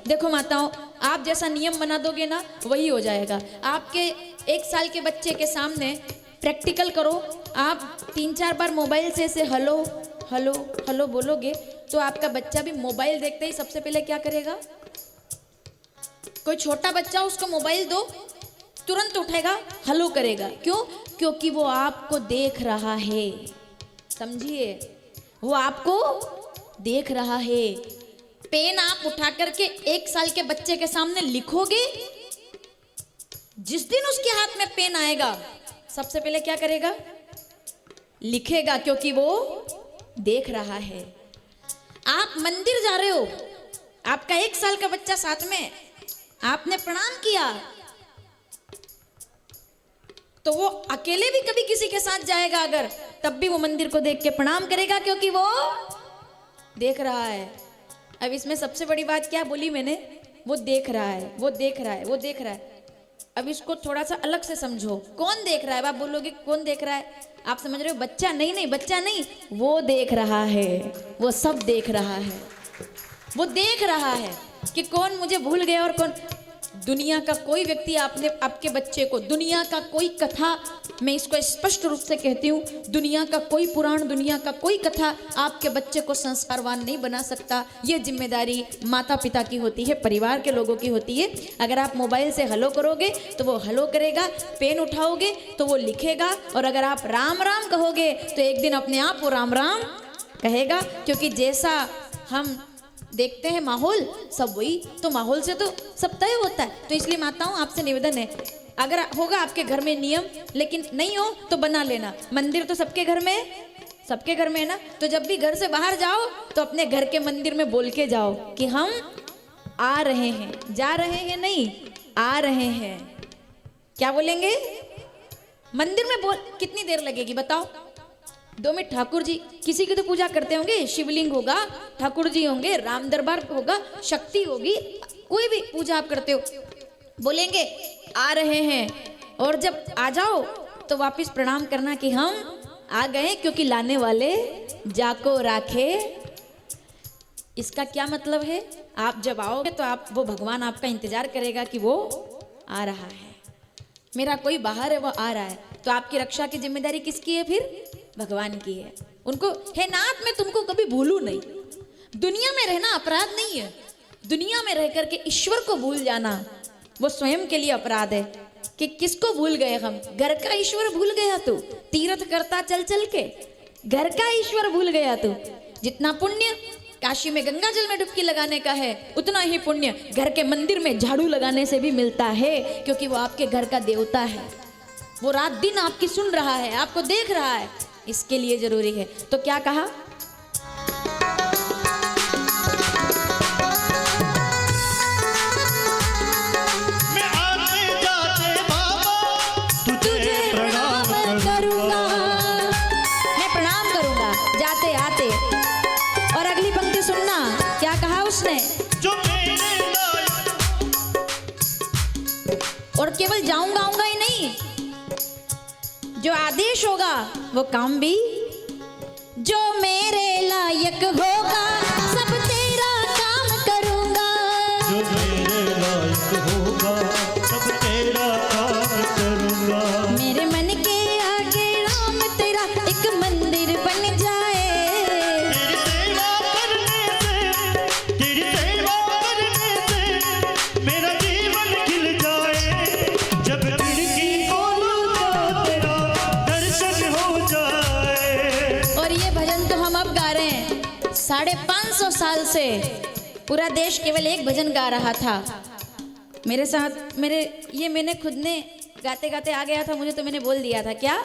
देखो माताओं, आप जैसा नियम बना दोगे ना वही हो जाएगा। आपके 1 साल के बच्चे के सामने प्रैक्टिकल करो, आप 3-4 बार मोबाइल से ऐसे हेलो हेलो हेलो बोलोगे तो आपका बच्चा भी मोबाइल देखते ही सबसे पहले क्या करेगा? कोई छोटा बच्चा उसको मोबाइल दो, तुरंत उठेगा, हेलो करेगा। क्यों? क्योंकि वो आपको देख रहा है। समझिए, वो आपको देख रहा है। पेन आप उठा करके 1 साल के बच्चे के सामने लिखोगे, जिस दिन उसके हाथ में पेन आएगा सबसे पहले क्या करेगा? लिखेगा, क्योंकि वो देख रहा है। आप मंदिर जा रहे हो, आपका 1 साल का बच्चा साथ में, आपने प्रणाम किया तो वो अकेले भी कभी किसी के साथ जाएगा अगर, तब भी वो मंदिर को देख के प्रणाम करेगा, क्योंकि वो देख रहा है। अब इसमें सबसे बड़ी बात क्या बोली मैंने? वो देख रहा है, वो देख रहा है, वो देख रहा है। अब इसको थोड़ा सा अलग से समझो। कौन देख रहा है? आप बोलोगे कौन देख रहा है? आप समझ रहे हो बच्चा? नहीं नहीं, बच्चा नहीं, वो देख रहा है, वो सब देख रहा है। वो देख रहा है कि कौन मुझे भूल गया और कौन। दुनिया का कोई व्यक्ति आपने आपके बच्चे को, दुनिया का कोई कथा, मैं इसको स्पष्ट रूप से कहती हूँ, दुनिया का कोई पुराण, दुनिया का कोई कथा आपके बच्चे को संस्कारवान नहीं बना सकता। ये जिम्मेदारी माता पिता की होती है, परिवार के लोगों की होती है। अगर आप मोबाइल से हेलो करोगे तो वो हेलो करेगा, पेन उठाओगे तो वो लिखेगा, और अगर आप राम राम कहोगे तो एक दिन अपने आप वो राम राम कहेगा। क्योंकि जैसा हम देखते हैं माहौल, सब वही, तो माहौल से तो सब तय होता है। तो इसलिए माताओं आपसे निवेदन है, अगर होगा आपके घर में नियम, लेकिन नहीं हो तो बना लेना। मंदिर तो सबके घर में, सबके घर में है ना, तो जब भी घर से बाहर जाओ तो अपने घर के मंदिर में बोल के जाओ कि हम आ रहे हैं, जा रहे हैं नहीं, आ रहे हैं। क्या बोलेंगे? मंदिर में बोल, कितनी देर लगेगी बताओ? 2 मिनट। ठाकुर जी, किसी की तो पूजा करते होंगे, शिवलिंग होगा, ठाकुर जी होंगे, राम दरबार होगा, शक्ति होगी, कोई भी पूजा आप करते हो, बोलेंगे आ रहे हैं। और जब आ जाओ तो वापस प्रणाम करना कि हम आ गए, क्योंकि लाने वाले जाको राखे। इसका क्या मतलब है? आप जब आओगे तो आप, वो भगवान आपका इंतजार करेगा कि वो आ रहा है। मेरा कोई बाहर है, वो आ रहा है, तो आपकी रक्षा की जिम्मेदारी किसकी है? फिर भगवान की है। उनको, हे नाथ मैं तुमको कभी भूलू नहीं। दुनिया में रहना अपराध नहीं है, दुनिया में रह करके ईश्वर को भूल जाना वो स्वयं के लिए अपराध है। कि किसको भूल गए हम? घर का ईश्वर भूल गया तू, तीर्थ करता चल चल के, घर का ईश्वर भूल गया तू। जितना पुण्य काशी में गंगा जल में डुबकी लगाने का है, उतना ही पुण्य घर के मंदिर में झाड़ू लगाने से भी मिलता है, क्योंकि वो आपके घर का देवता है। वो रात दिन आपकी सुन रहा है, आपको देख रहा है, इसके लिए जरूरी है। तो क्या कहा? मैं आते जाते बाबा तुझे प्रणाम करूंगा, मैं प्रणाम करूंगा जाते आते। और अगली पंक्ति सुनना, क्या कहा उसने? जो मेरे लायक, और केवल जाऊंगा आऊंगा ही नहीं, जो आदेश होगा वो काम भी। जो मेरे लायक होगा सब तेरा काम करूंगा, जो मेरे लायक होगा सब तेरा काम करूंगा। मेरे मन के आगे राम तेरा एक मंदिर बन जाए। तेरी सेवा करने से, तेरी सेवा करने से मेरा जीवन खिल जाए। जब खिड़की खोलूं तो तेरा दर्शन हो जाए। और ये भजन तो हम अब गा रहे हैं, 550 साल से पूरा देश केवल एक भजन गा रहा था मेरे साथ। मैंने खुद ने गाते गाते आ गया था, मुझे तो मैंने बोल दिया था। क्या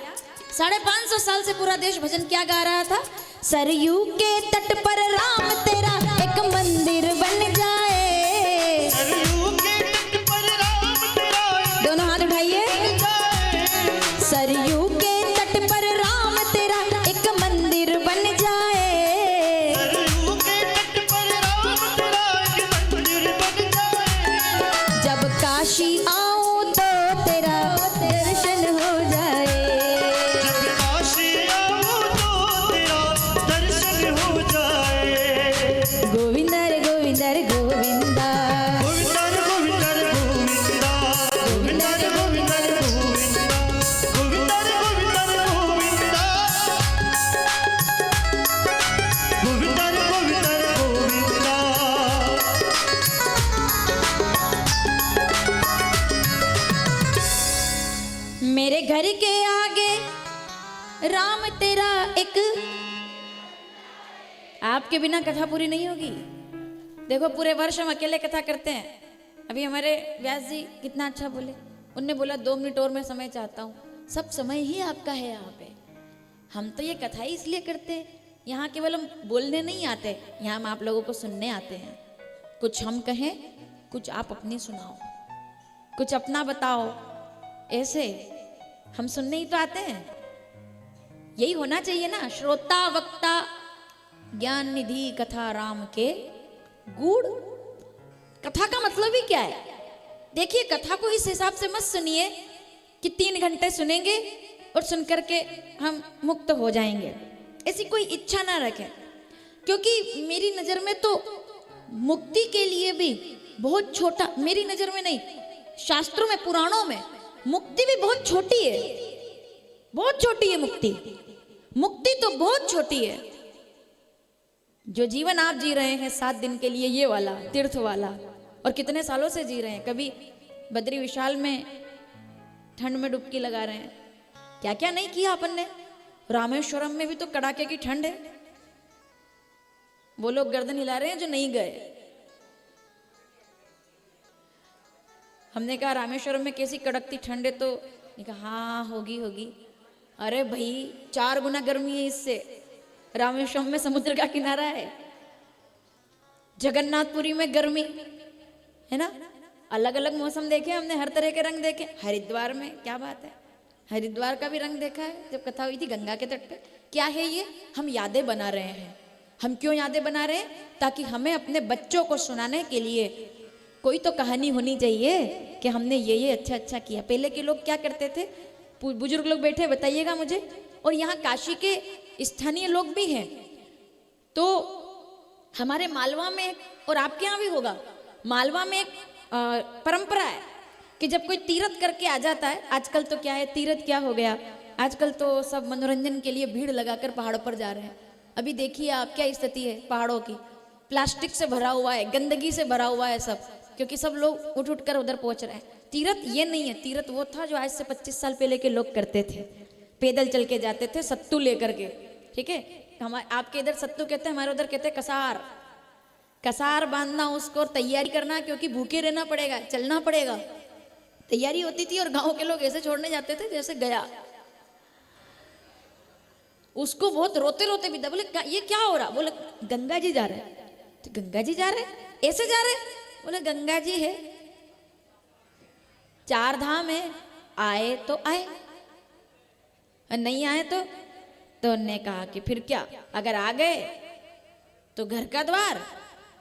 550 साल से पूरा देश भजन क्या गा रहा था? सरयू के तट पर राम तेरा एक मंदिर बन जाए। सरयू के तट पर राम तेरा दोनों हाथ उठाइए। सरयू के तट पर राम तेरा एक मंदिर बन जाए। सरयू के तट पर राम तेरा एक मंदिर बन जाए। जब काशी आऊं तो तेरा दर्शन हो जाए। जब काशी आऊं तो तेरा दर्शन हो जाए। तेरा एक, आपके बिना कथा पूरी नहीं होगी। देखो पूरे वर्ष हम अकेले कथा करते हैं। अभी हमारे व्यास जी कितना अच्छा बोले, उनने बोला 2 मिनट और मैं समय चाहता हूँ। सब समय ही आपका है यहाँ पे। हम तो ये कथा ही इसलिए करते हैं, यहाँ केवल हम बोलने नहीं आते, यहाँ हम आप लोगों को सुनने आते हैं। कुछ हम कहें, कुछ आप अपनी सुनाओ, कुछ अपना बताओ, ऐसे हम सुनने ही तो आते हैं। यही होना चाहिए ना, श्रोता वक्ता ज्ञान निधि कथा राम के गूढ़। कथा का मतलब ही क्या है? देखिए कथा को इस हिसाब से मत सुनिए कि 3 घंटे सुनेंगे और सुनकर के हम मुक्त हो जाएंगे, ऐसी कोई इच्छा ना रखें। क्योंकि मेरी नजर में तो मुक्ति के लिए भी बहुत छोटा, मेरी नजर में नहीं, शास्त्रों में पुराणों में मुक्ति भी बहुत छोटी है, बहुत छोटी है मुक्ति। मुक्ति तो बहुत छोटी है। जो जीवन आप जी रहे हैं 7 दिन के लिए, ये वाला तीर्थ वाला, और कितने सालों से जी रहे हैं। कभी बद्री विशाल में ठंड में डुबकी लगा रहे हैं, क्या क्या नहीं किया अपन ने। रामेश्वरम में भी तो कड़ाके की ठंड है, वो लोग गर्दन हिला रहे हैं जो नहीं गए। हमने कहा रामेश्वरम में कैसी कड़कती ठंड है, तो कहा हाँ होगी होगी। अरे भाई 4 गुना गर्मी है इससे। रामेश्वरम में समुद्र का किनारा है, जगन्नाथपुरी में गर्मी है ना। अलग अलग मौसम देखे हमने, हर तरह के रंग देखे। हरिद्वार में क्या बात है, हरिद्वार का भी रंग देखा है जब कथा हुई थी गंगा के तट पे। क्या है ये? हम यादें बना रहे हैं। हम क्यों यादें बना रहे हैं? ताकि हमें अपने बच्चों को सुनाने के लिए कोई तो कहानी होनी चाहिए कि हमने ये अच्छा अच्छा किया। पहले के लोग क्या करते थे, बुजुर्ग लोग बैठे बताइएगा मुझे। और यहाँ काशी के स्थानीय लोग भी हैं। तो हमारे मालवा में, और आपके यहाँ भी होगा, मालवा में एक परंपरा है कि जब कोई तीर्थ करके आ जाता है, आजकल तो क्या है, तीर्थ क्या हो गया, आजकल तो सब मनोरंजन के लिए भीड़ लगाकर पहाड़ों पर जा रहे हैं। अभी देखिए आप क्या स्थिति है पहाड़ों की, प्लास्टिक से भरा हुआ है, गंदगी से भरा हुआ है सब, क्योंकि सब लोग उठ उठ कर उधर पहुंच रहे हैं। तीर्थ ये नहीं है, तीर्थ वो था जो आज से 25 साल पहले के लोग करते थे। पैदल चल के जाते थे सत्तू लेकर के, ठीक है। हमारे आपके इधर सत्तू कहते हैं, हमारे उधर कहते हैं कसार। कसार बांधना उसको और तैयारी करना, क्योंकि भूखे रहना पड़ेगा, चलना पड़ेगा, तैयारी होती थी। और गांव के लोग ऐसे छोड़ने जाते थे जैसे गया। उसको बहुत रोते रोते भी था, बोले ये क्या हो रहा? बोले गंगा जी जा रहे हैं। तो गंगा जी जा रहे हैं, ऐसे जा रहे हैं? बोले गंगा जी है, 4 धाम है, आए तो आए, नहीं आए तो उन्होंने कहा कि फिर क्या, अगर आ गए तो घर का द्वार,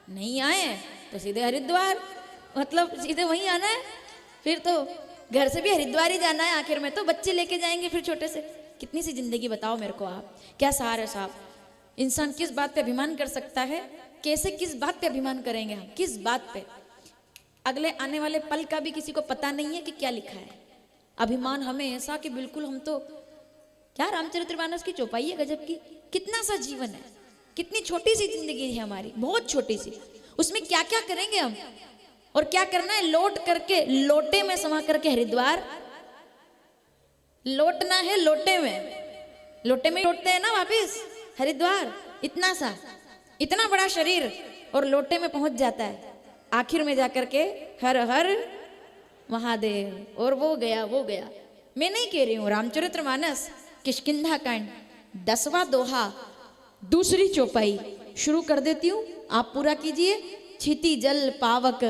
नहीं आए तो सीधे हरिद्वार, मतलब सीधे वहीं आना है। फिर तो घर से भी हरिद्वार ही जाना है आखिर में, तो बच्चे लेके जाएंगे फिर छोटे से। कितनी सी जिंदगी बताओ मेरे को आप, क्या सार है साहब। इंसान किस बात पे अभिमान कर सकता है, कैसे, किस बात पे अभिमान करेंगे हम, किस बात पे? अगले आने वाले पल का भी किसी को पता नहीं है कि क्या लिखा है। अभिमान हमें ऐसा कि बिल्कुल हम तो क्या, रामचरितमानस की चौपाई है गजब की। कितना सा जीवन है, कितनी छोटी सी जिंदगी है हमारी, बहुत छोटी सी। उसमें क्या क्या करेंगे हम, और क्या करना है? लौट करके लोटे में समा करके हरिद्वार लौटना है। लोटे में लौटते हैं ना वापिस हरिद्वार। इतना सा, इतना बड़ा शरीर और लोटे में पहुंच जाता है आखिर में जाकर के, हर हर महादेव। और वो गया। मैं नहीं कह रही हूं, रामचरितमानस किष्किंधा कांड 10वां दोहा, दूसरी चौपाई शुरू कर देती हूं, आप पूरा कीजिए। क्षिति जल पावक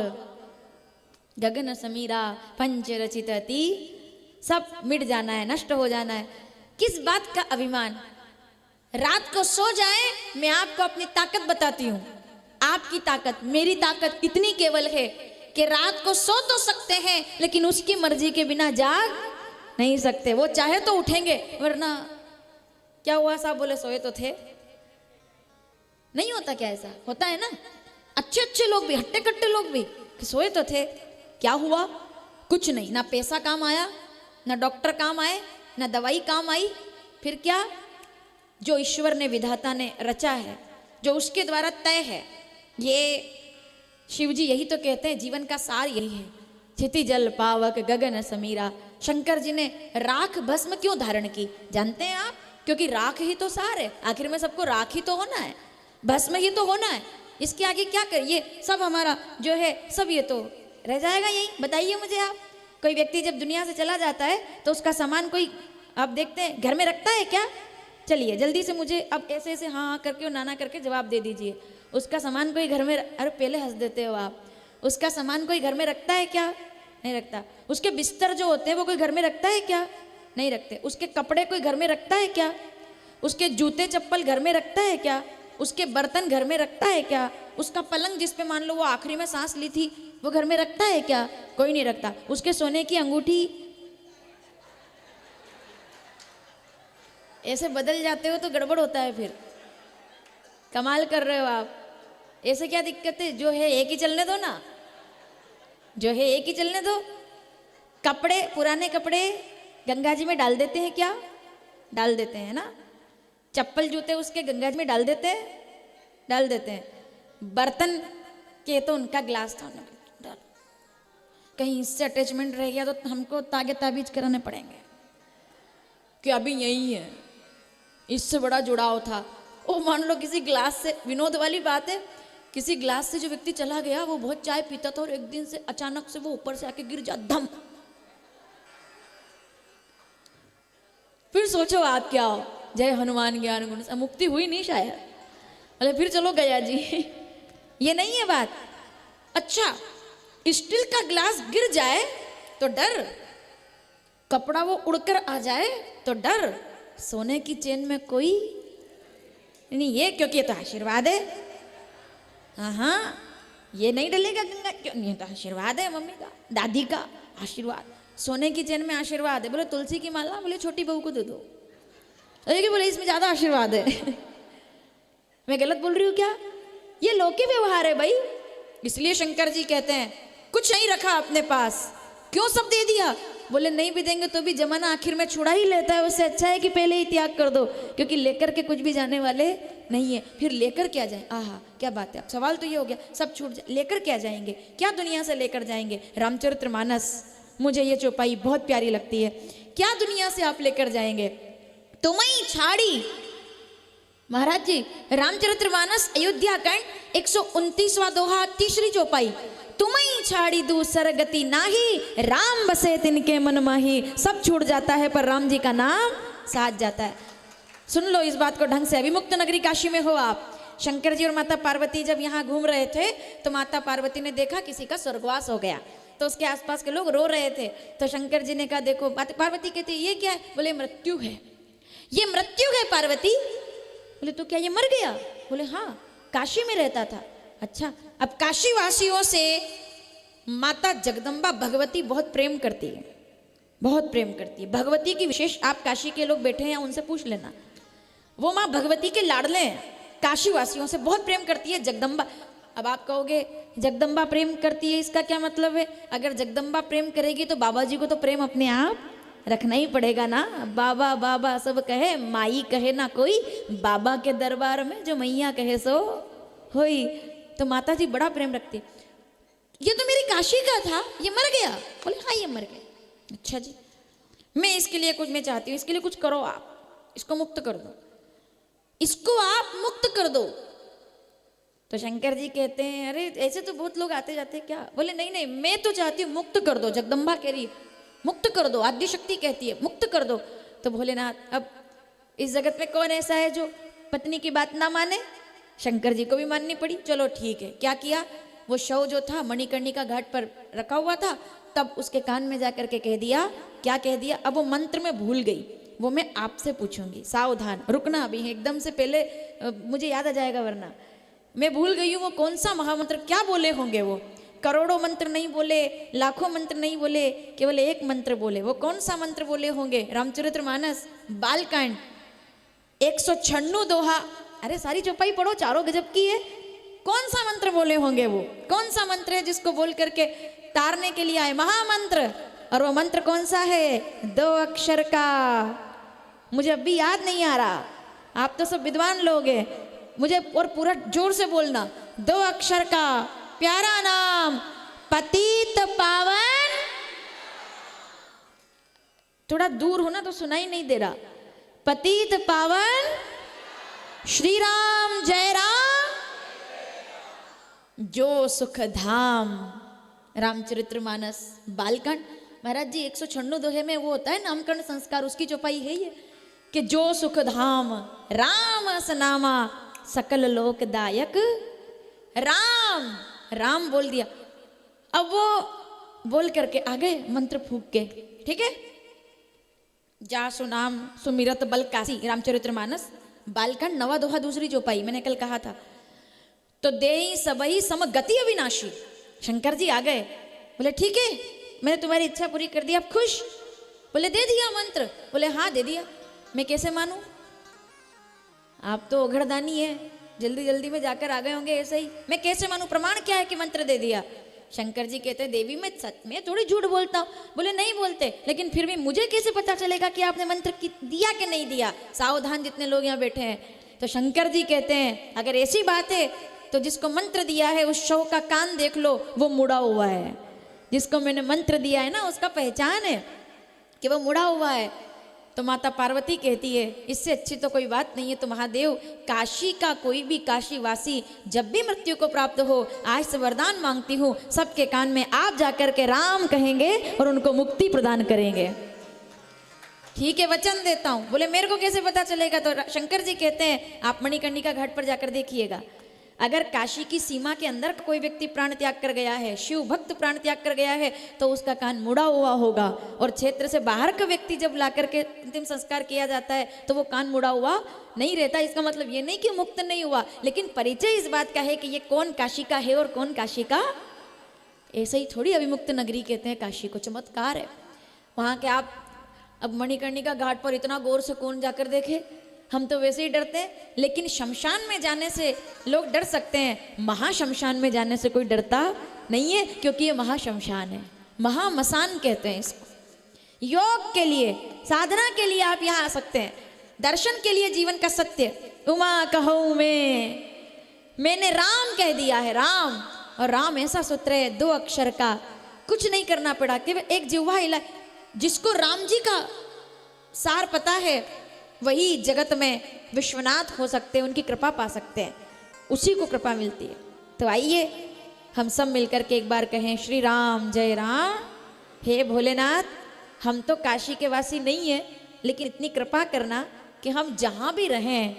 गगन समीरा पंच रचित अति, सब मिट जाना है, नष्ट हो जाना है। किस बात का अभिमान? रात को सो जाए, मैं आपको अपनी ताकत बताती हूँ। आपकी ताकत, मेरी ताकत इतनी केवल है कि रात को सो तो सकते हैं, लेकिन उसकी मर्जी के बिना जाग नहीं सकते। वो चाहे तो उठेंगे, वरना क्या हुआ साहब, बोले सोए तो थे। नहीं होता क्या? ऐसा होता है ना। अच्छे अच्छे लोग भी, हट्टे कट्टे लोग भी, कि सोए तो थे, क्या हुआ? कुछ नहीं, ना पैसा काम आया, ना डॉक्टर काम आए, ना दवाई काम आई। फिर क्या? जो ईश्वर ने, विधाता ने रचा है, जो उसके द्वारा तय है, ये शिव जी यही तो कहते हैं, जीवन का सार यही है। क्षिति जल पावक गगन समीरा। शंकर जी ने राख भस्म क्यों धारण की जानते हैं आप? क्योंकि राख ही तो सार है, आखिर में सबको राख ही तो होना है, भस्म ही तो होना है। इसके आगे क्या करिए, सब हमारा जो है सब ये तो रह जाएगा यही। बताइए मुझे आप, कोई व्यक्ति जब दुनिया से चला जाता है तो उसका सामान कोई आप देखते हैं घर में रखता है क्या? चलिए जल्दी से मुझे अब ऐसे ऐसे हाँ हाँ करके और नाना करके जवाब दे दीजिए। उसका सामान कोई घर में, अरे पहले हंस देते हो आप, उसका सामान कोई घर में रखता है क्या? नहीं रखता। उसके बिस्तर जो होते हैं वो कोई घर में रखता है क्या? नहीं रखते। उसके कपड़े कोई घर में रखता है क्या? उसके जूते चप्पल घर में रखता है क्या? उसके बर्तन घर में रखता है क्या? उसका पलंग जिस पे मान लो वो आखिरी में सांस ली थी वो घर में रखता है क्या? कोई नहीं रखता। उसके सोने की अंगूठी, ऐसे बदल जाते हो तो गड़बड़ होता है फिर। कमाल कर रहे हो आप, ऐसे क्या दिक्कत है? जो है एक ही चलने दो ना, जो है एक ही चलने दो। कपड़े, पुराने कपड़े गंगा जी में डाल देते हैं क्या? डाल देते हैं ना। चप्पल जूते उसके गंगा जी में डाल देते हैं, डाल देते हैं। बर्तन के तो उनका ग्लास था, डाल। कहीं इससे अटैचमेंट रह गया तो हमको तागे ताबीज कराने पड़ेंगे कि अभी यही है, इससे बड़ा जुड़ाव था। ओ मान लो किसी ग्लास से, विनोद वाली बात है, किसी ग्लास से जो व्यक्ति चला गया वो बहुत चाय पीता था और एक दिन से अचानक से वो ऊपर से आके गिर जा, धम। फिर सोचो आप क्या हो, जय हनुमान ज्ञान गुण से मुक्ति हुई नहीं शायद, अरे फिर चलो गया जी। ये नहीं है बात। अच्छा, स्टील का ग्लास गिर जाए तो डर, कपड़ा वो उड़कर आ जाए तो डर, सोने की चेन में कोई नहीं। ये क्योंकि ये तो आशीर्वाद है। हाँ, ये नहीं डलेगा गंगा, क्यों? ये तो आशीर्वाद है मम्मी का, दादी का आशीर्वाद। सोने की चेन में आशीर्वाद है। बोले तुलसी की माला, बोले छोटी बहू को दे दो। अरे बोले इसमें ज्यादा आशीर्वाद है। मैं गलत बोल रही हूँ क्या? ये लौकिक व्यवहार है भाई। इसलिए शंकर जी कहते हैं कुछ नहीं रखा अपने पास, क्यों सब दे दिया? बोले नहीं भी देंगे तो भी जमाना आखिर में छुड़ा ही लेता है, उससे अच्छा है कि पहले ही त्याग कर दो, क्योंकि लेकर के कुछ भी जाने वाले नहीं है। फिर लेकर क्या जाए? आहा क्या बात है। अब सवाल तो ये हो गया, सब छूट जाए, लेकर क्या जाएंगे? क्या दुनिया से लेकर जाएंगे? रामचरितमानस, मुझे ये चौपाई बहुत प्यारी लगती है। क्या दुनिया से आप लेकर जाएंगे? तुम्हें छाड़ी, महाराज जी रामचरितमानस अयोध्या कांड 129वां दोहा, तीसरी चौपाई। तुम्हें छाड़ी दूसर गति नाही, राम बसे तिनके मन माही। सब छूट जाता है पर राम जी का नाम साथ जाता है। सुन लो इस बात को ढंग से। अभिमुक्त नगरी काशी में हो आप। शंकर जी और माता पार्वती जब यहाँ घूम रहे थे तो माता पार्वती ने देखा किसी का स्वर्गवास हो गया, तो उसके आसपास के लोग रो रहे थे। तो शंकर जी ने कहा देखो, पार्वती कहती ये क्या है? बोले मृत्यु है, ये मृत्यु है पार्वती। बोले तो क्या ये मर गया? बोले हाँ, काशी में रहता था। अच्छा, अब काशी वासियों से माता जगदम्बा भगवती बहुत प्रेम करती है, बहुत प्रेम करती है। भगवती की विशेष, आप काशी के लोग बैठे हैं उनसे पूछ लेना, वो माँ भगवती के लाडले हैं, काशी वासियों से बहुत प्रेम करती है जगदम्बा। अब आप कहोगे जगदम्बा प्रेम करती है, इसका क्या मतलब है? अगर जगदम्बा प्रेम करेगी तो बाबा जी को तो प्रेम अपने आप रखना ही पड़ेगा ना। बाबा बाबा सब कहे, माई कहे ना कोई, बाबा के दरबार में जो मैया कहे सो होई। तो माता जी बड़ा प्रेम रखती। ये तो मेरी काशी का था, ये मर गया। बोले हाँ ये मर गया। अच्छा जी, मैं इसके लिए कुछ, मैं चाहती हूँ इसके लिए कुछ करो, आप इसको मुक्त कर दो, इसको आप मुक्त कर दो। तो शंकर जी कहते हैं अरे ऐसे तो बहुत लोग आते जाते क्या? बोले नहीं नहीं, मैं तो चाहती हूँ मुक्त कर दो। जगदम्बा कह रही मुक्त कर दो, आद्य शक्ति कहती है मुक्त कर दो। तो भोलेनाथ, अब इस जगत में कौन ऐसा है जो पत्नी की बात ना माने? शंकर जी को भी माननी पड़ी। चलो ठीक है, क्या किया? वो शव जो था मणिकर्णिका घाट पर रखा हुआ था, तब उसके कान में जाकर के कह दिया। क्या कह दिया? अब वो मंत्र में भूल गई, वो मैं आपसे पूछूंगी, सावधान रुकना अभी है, एकदम से पहले मुझे याद आ जाएगा वरना। मैं भूल गई हूँ वो कौन सा महामंत्र, क्या बोले होंगे वो? करोड़ों मंत्र नहीं बोले, लाखों मंत्र नहीं बोले, केवल एक मंत्र बोले। वो कौन सा मंत्र बोले होंगे? रामचरितमानस बालकांड 196 दोहा। अरे सारी चौपाई पढ़ो, चारों गजब की है। कौन सा मंत्र बोले होंगे वो? कौन सा मंत्र है जिसको बोल करके तारने के लिए आए? महामंत्र। और वो मंत्र कौन सा है? 2 अक्षर का, मुझे अब भी याद नहीं आ रहा, आप तो सब विद्वान लोग हैं, मुझे और पूरा जोर से बोलना। 2 अक्षर का प्यारा नाम, पतित पावन। थोड़ा दूर हो ना तो सुनाई नहीं दे रहा। पतित पावन श्री राम जय राम, जो सुख धाम। रामचरितमानस बालकांड। महाराज जी 196 दोहे में वो होता है नामकरण संस्कार, उसकी चौपाई है ये कि जो सुख धाम राम सनामा सकल लोकदायक। राम राम बोल दिया, अब वो बोल करके आ गए मंत्र फूक के, ठीक है। जा सुनाम सुमिरत बल काशी, रामचरितमानस बालकांड 9वां दोहा दूसरी चौपाई, मैंने कल कहा था। तो देई सबही सम गति अविनाशी, शंकर जी आ गए, बोले ठीक है मैंने तुम्हारी इच्छा पूरी कर दी, आप खुश? बोले दे दिया मंत्र, बोले हाँ दे दिया। मैं कैसे मानूं, आप तो ओघड़दानी है, जल्दी जल्दी में जाकर आ गए होंगे ऐसे ही, मैं कैसे मानूं, प्रमाण क्या है कि मंत्र दे दिया? शंकर जी कहते हैं देवी मैं सच में थोड़ी झूठ बोलता हूँ। बोले नहीं बोलते, लेकिन फिर भी मुझे कैसे पता चलेगा कि आपने मंत्र दिया कि नहीं दिया? सावधान जितने लोग यहाँ बैठे हैं। तो शंकर जी कहते हैं अगर ऐसी बात है तो जिसको मंत्र दिया है उस शव का कान देख लो, वो मुड़ा हुआ है। जिसको मैंने मंत्र दिया है ना उसका पहचान है कि वो मुड़ा हुआ है। तो माता पार्वती कहती है इससे अच्छी तो कोई बात नहीं है। तो महादेव काशी का कोई भी काशीवासी जब भी मृत्यु को प्राप्त हो, आज से वरदान मांगती हूँ सबके कान में आप जाकर के राम कहेंगे और उनको मुक्ति प्रदान करेंगे। ठीक है वचन देता हूँ। बोले मेरे को कैसे पता चलेगा? तो शंकर जी कहते हैं आप मणिकर्णिका घाट पर जाकर देखिएगा, अगर काशी की सीमा के अंदर कोई व्यक्ति प्राण त्याग कर गया है, शिव भक्त प्राण त्याग कर गया है, तो उसका कान मुड़ा हुआ होगा। और क्षेत्र से बाहर का व्यक्ति जब ला करके अंतिम संस्कार किया जाता है तो वो कान मुड़ा हुआ नहीं रहता। इसका मतलब ये नहीं कि मुक्त नहीं हुआ, लेकिन परिचय इस बात का है कि ये कौन काशी का है और कौन काशी का। ऐसे ही थोड़ी अभिमुक्त नगरी कहते हैं काशी को, चमत्कार है वहाँ के। आप अब मणिकर्णिका घाट पर इतना गौर से कौन जाकर देखे, हम तो वैसे ही डरते हैं। लेकिन शमशान में जाने से लोग डर सकते हैं, महाशमशान में जाने से कोई डरता नहीं है, क्योंकि ये महाशमशान है, महामसान कहते हैं इसको। योग के लिए, साधना के लिए आप यहाँ आ सकते हैं, दर्शन के लिए जीवन का सत्य। उमा कहूँ मैंने राम कह दिया है, राम। और राम ऐसा सूत्र है 2 अक्षर का, कुछ नहीं करना पड़ा, केवल एक जिह्वा हिला। जिसको राम जी का सार पता है वही जगत में विश्वनाथ हो सकते हैं, उनकी कृपा पा सकते हैं, उसी को कृपा मिलती है। तो आइए हम सब मिलकर के एक बार कहें श्री राम जय राम। हे भोलेनाथ, हम तो काशी के वासी नहीं हैं, लेकिन इतनी कृपा करना कि हम जहाँ भी रहें,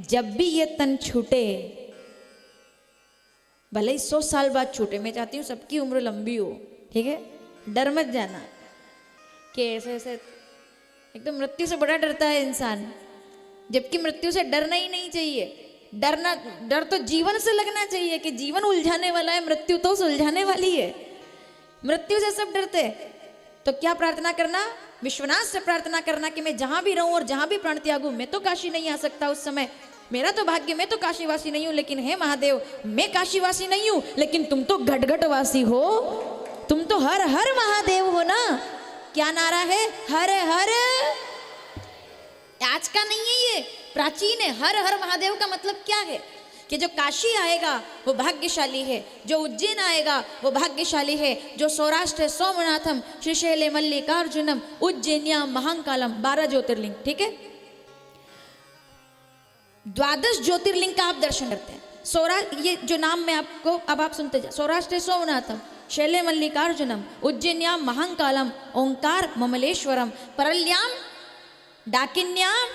जब भी ये तन छूटे, भले ही 100 साल बाद छूटे, मैं चाहती हूँ सबकी उम्र लंबी हो, ठीक है। डर मत जाना कि ऐसे ऐसे एकदम मृत्यु से बड़ा डरता है इंसान, जबकि मृत्यु से डरना ही नहीं चाहिए। डर तो जीवन से लगना चाहिए कि जीवन उलझाने वाला है, मृत्यु तो सुलझाने वाली है। मृत्यु से सब डरते, तो क्या प्रार्थना करना? विश्वनाथ से प्रार्थना करना कि मैं जहां भी रहूं और जहां भी प्राण त्यागूं। मैं तो काशी नहीं आ सकता उस समय, मेरा तो भाग्य, मैं तो काशीवासी नहीं हूं, लेकिन हे महादेव मैं काशीवासी नहीं हूं, लेकिन तुम तो घटघटवासी हो, तुम तो हर हर महादेव हो ना। क्या नारा है? हर हर। आज का नहीं है, ये प्राचीन है। हर हर महादेव का मतलब क्या है? कि जो काशी आएगा वो भाग्यशाली है, जो उज्जैन आएगा वो भाग्यशाली है, जो सौराष्ट्र सोमनाथम श्रीशैले मल्लिकार्जुनम उज्जैन्याम महाकालम 12 ज्योतिर्लिंग, ठीक है। 12 ज्योतिर्लिंग का आप दर्शन करते हैं। ये जो नाम मैं आपको अब आप सुनते जाए, सौराष्ट्र सोमनाथम शैले मल्लिकार्जुनम उज्जैन्याम महाकालम ओंकार ममलेश्वरम परल्याम डाकिन्याम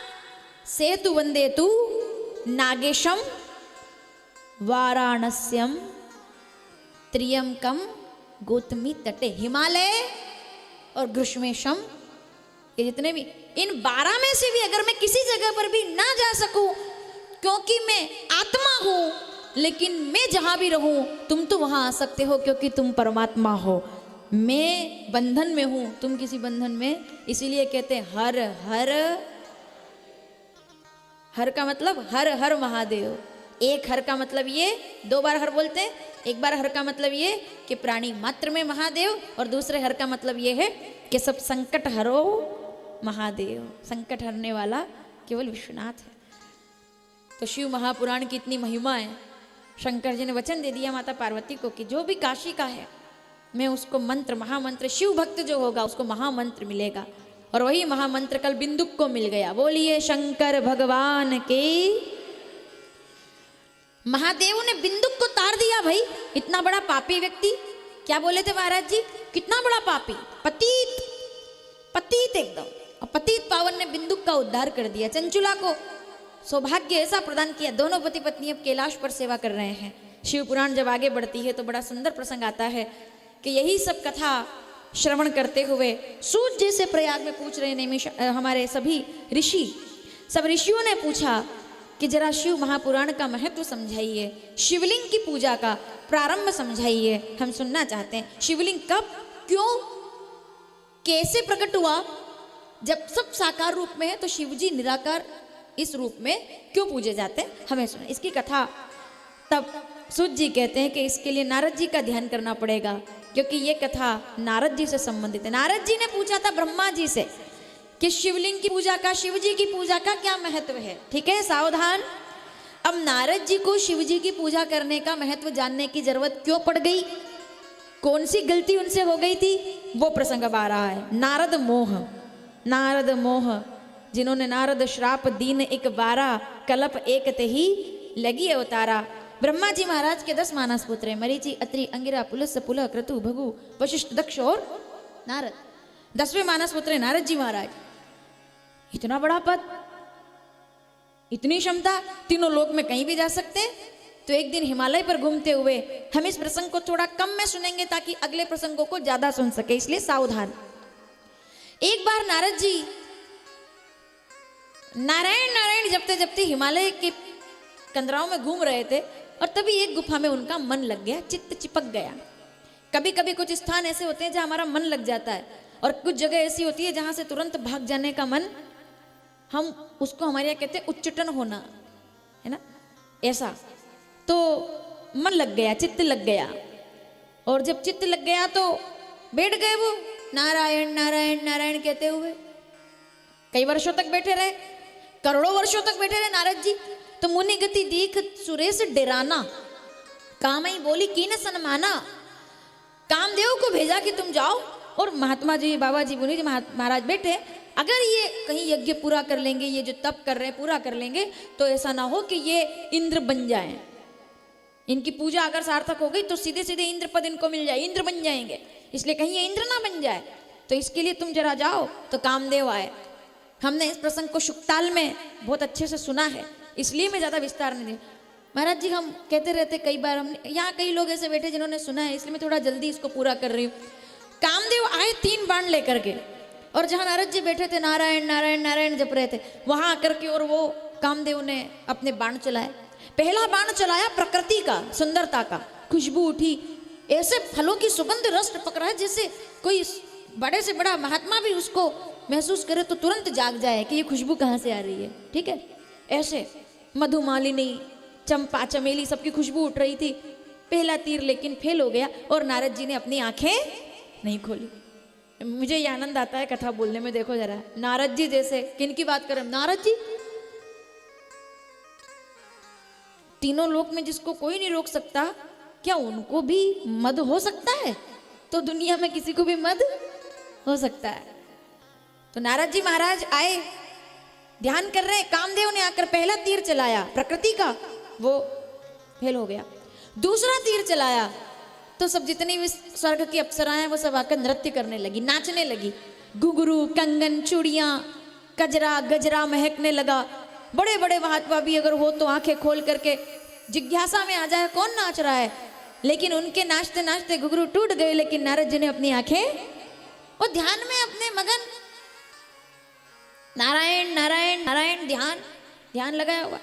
सेतु वंदेतु नागेशम वाराणस्यम त्रियंकम गौतमी तटे। हिमालय और ग्रीष्मेशम, ये जितने भी, इन 12 में से भी अगर मैं किसी जगह पर भी ना जा सकूं, क्योंकि मैं आत्मा हूं, लेकिन मैं जहां भी रहूं तुम तो वहां आ सकते हो, क्योंकि तुम परमात्मा हो। मैं बंधन में हूं, तुम किसी बंधन में, इसीलिए कहते हैं हर हर। हर का मतलब हर हर महादेव। एक हर का मतलब ये, 2 बार हर बोलते हैं। एक बार हर का मतलब ये कि प्राणी मात्र में महादेव, और दूसरे हर का मतलब ये है कि सब संकट हरो महादेव। संकट हरने वाला केवल विश्वनाथ है। तो शिव महापुराण की इतनी महिमा है। शंकर जी ने वचन दे दिया माता पार्वती को कि जो भी काशी का है मैं उसको मंत्र, महामंत्र, शिव भक्त जो होगा उसको महामंत्र मिलेगा। और वही महामंत्र कल बिंदुक को मिल गया। बोलिए शंकर भगवान के। महादेव ने बिंदुक को तार दिया भाई, इतना बड़ा पापी व्यक्ति। क्या बोले थे महाराज जी, कितना बड़ा पापी, पतित, पतित एकदम। और पतित पावन ने बिंदुक का उद्धार कर दिया। चंचुला को सौभाग्य ऐसा प्रदान किया, दोनों पति पत्नी अब कैलाश पर सेवा कर रहे हैं। शिव पुराण जब आगे बढ़ती है तो बड़ा सुंदर प्रसंग आता है कि यही सब कथा श्रवण करते हुए सूत जैसे प्रयाग में पूछ रहे हैं हमारे सभी ऋषि। सब ऋषियों ने पूछा कि जरा शिव महापुराण का महत्व समझाइए, शिवलिंग की पूजा का प्रारंभ समझाइए, हम सुनना चाहते हैं। शिवलिंग कब, क्यों, कैसे प्रकट हुआ? जब सब साकार रूप में है तो शिवजी निराकार इस रूप में क्यों पूजे जाते हैं, हमें सुना इसकी कथा। तब सूत जी कहते हैं कि इसके लिए नारद जी का ध्यान करना पड़ेगा, क्योंकि ये कथा नारद जी से संबंधित है। नारद जी ने पूछा था ब्रह्मा जी से कि शिवलिंग की पूजा का, शिव जी की पूजा का क्या महत्व है। ठीक है, सावधान। अब नारद जी को शिव जी की पूजा करने का महत्व जानने की जरूरत क्यों पड़ गई, कौन सी गलती उनसे हो गई थी, वो प्रसंग अब आ रहा है। नारद मोह, नारद मोह, जिन्होंने नारद श्राप दीन एक बारा, कलप एक ते ही लगी अवतारा। ब्रह्मा जी महाराज के 10 मानस पुत्र हैं, मरीचि, अत्रि, अंगिरा, पुलस्त्य, पुलह, क्रतु, भृगु, वशिष्ठ, दक्ष और नारद। 10वें मानस पुत्र हैं नारद जी महाराज। इतना बड़ा पद, इतनी क्षमता, तीनों लोक में कहीं भी जा सकते हैं। तो एक दिन हिमालय पर घूमते हुए हम इस प्रसंग को थोड़ा कम में सुनेंगे ताकि अगले प्रसंगों को ज्यादा सुन सके, इसलिए सावधान। एक बार नारद जी नारायण नारायण जपते जपते हिमालय के कंदराओं में घूम रहे थे और तभी एक गुफा में उनका मन लग गया, चित्त चिपक गया। कभी कभी कुछ स्थान ऐसे होते हैं जहां हमारा मन लग जाता है और कुछ जगह ऐसी होती है जहां से तुरंत भाग जाने का मन, हम उसको हमारे यहाँ कहते हैं उच्चटन होना, है ना, ऐसा। तो मन लग गया, चित्त लग गया, और जब चित्त लग गया तो बैठ गए वो नारायण नारायण नारायण कहते हुए। कई वर्षों तक बैठे रहे, करोड़ों वर्षों तक बैठे रहे नारद जी। तो मुनि गति देख सुरेश डेराना, कामई बोली कीन सनमाना। कामदेव को भेजा कि तुम जाओ, और महात्मा जी, बाबा जी, मुनि जी महाराज बैठे, अगर ये कहीं यज्ञ पूरा कर लेंगे, ये जो तप कर रहे हैं पूरा कर लेंगे, तो ऐसा ना हो कि ये इंद्र बन जाएं। इनकी पूजा अगर सार्थक हो गई तो सीधे सीधे इंद्र पद इनको मिल जाए, इंद्र बन जाएंगे, इसलिए कहीं ये इंद्र ना बन जाए। तो इसके लिए तुम जरा जाओ। तो कामदेव आए। हमने इस प्रसंग को शुक्ताल में बहुत अच्छे से सुना है, इसलिए मैं ज्यादा विस्तार नहीं दी। महाराज जी हम कहते रहते कई बार, हमने यहाँ कई लोग ऐसे बैठे जिन्होंने सुना है, इसलिए मैं थोड़ा जल्दी इसको पूरा कर रही हूँ। कामदेव आए 3 बाण लेकर के, और जहाँ नारद जी बैठे थे नारायण नारायण नारायण जप रहे थे, वहां आकर के और वो कामदेव ने अपने बाण चलाए। पहला बाण चलाया प्रकृति का, सुंदरता का, खुशबू उठी, ऐसे फलों की सुगंध रस टपक रहा है जैसे कोई बड़े से बड़ा महात्मा भी उसको महसूस करे तो तुरंत जाग जाए कि ये खुशबू कहाँ से आ रही है। ठीक है, ऐसे मधुमालिनी, चंपा, चमेली, सबकी खुशबू उठ रही थी। पहला तीर लेकिन फेल हो गया और नारद जी ने अपनी आंखें नहीं खोली। मुझे ये आनंद आता है कथा बोलने में। देखो जरा, नारद जी जैसे, किन की बात करें, नारद जी, तीनों लोक में जिसको कोई नहीं रोक सकता, क्या उनको भी मद हो सकता है? तो दुनिया में किसी को भी मद हो सकता है। तो नारद जी महाराज आए, ध्यान कर रहे हैं, कामदेव ने आकर पहला तीर चलाया प्रकृति का, वो फेल हो गया। दूसरा तीर चलाया तो सब जितनी भी स्वर्ग की अप्सराएं वो सब आकर नृत्य करने लगी, नाचने लगी। घुंघरू, कंगन, चूड़ियां, कजरा गजरा महकने लगा। बड़े बड़े महात्मा भी अगर हो तो आंखें खोल करके जिज्ञासा में आ जाए कौन नाच रहा है। लेकिन उनके नाचते नाचते घुंघरू टूट गए, लेकिन नारद जी ने अपनी आंखें वो ध्यान में अपने मगन, नारायण नारायण नारायण, ध्यान ध्यान लगाया हुआ।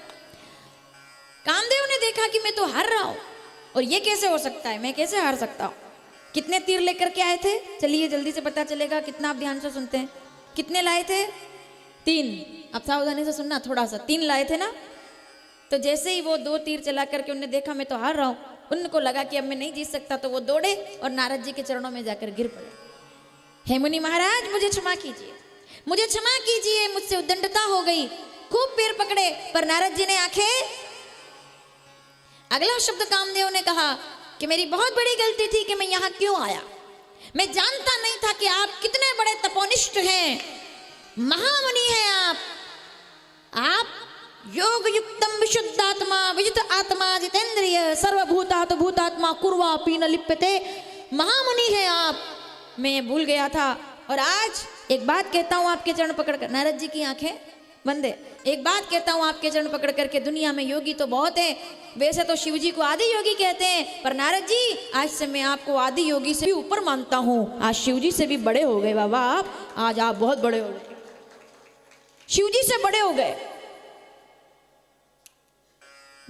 कामदेव ने देखा कि मैं तो हार रहा हूं, और ये कैसे हो सकता है, मैं कैसे हार सकता हूं। कितने तीर लेकर के आए थे, चलिए जल्दी से पता चलेगा कितना आप ध्यान से सुनते हैं। कितने लाए थे? 3। अब सावधानी से सुनना थोड़ा सा। 3 लाए थे ना। तो जैसे ही वो 2 तीर चला करके उन्होंने देखा मैं तो हार रहा हूं, उनको लगा कि अब मैं नहीं जीत सकता, तो वो दौड़े और नारद जी के चरणों में जाकर गिर पड़े। हे मुनि महाराज, मुझे क्षमा कीजिए, मुझे क्षमा कीजिए, मुझसे उद्दंडता हो गई। खूब पैर पकड़े, पर नारद जी ने आंखें। अगला शब्द कामदेव ने कहा कि मेरी बहुत बड़ी गलती थी कि मैं यहाँ क्यों आया। मैं जानता नहीं था कि आप कितने बड़े तपोनिष्ठ हैं, महामुनि हैं आप योग युक्तम विशुद्धात्मा विजित आत्मा जितेंद्रिय सर्वभूतात् भूतात्मा कुर्वा पीन लिप्यते। महामुनि हैं आप, मैं भूल गया था। और आज एक बात कहता हूं आपके चरण पकड़कर, नारद जी की आंखें बंद है, एक बात कहता हूं आपके चरण पकड़ करके, दुनिया में योगी तो बहुत है, वैसे तो शिव जी को आदि योगी कहते हैं, पर नारद जी आज से मैं आपको आदि योगी से भी ऊपर मानता हूं। आज शिव जी से भी बड़े हो गए बाबा आप, आज आप बहुत बड़े हो गए, शिव जी से बड़े हो गए।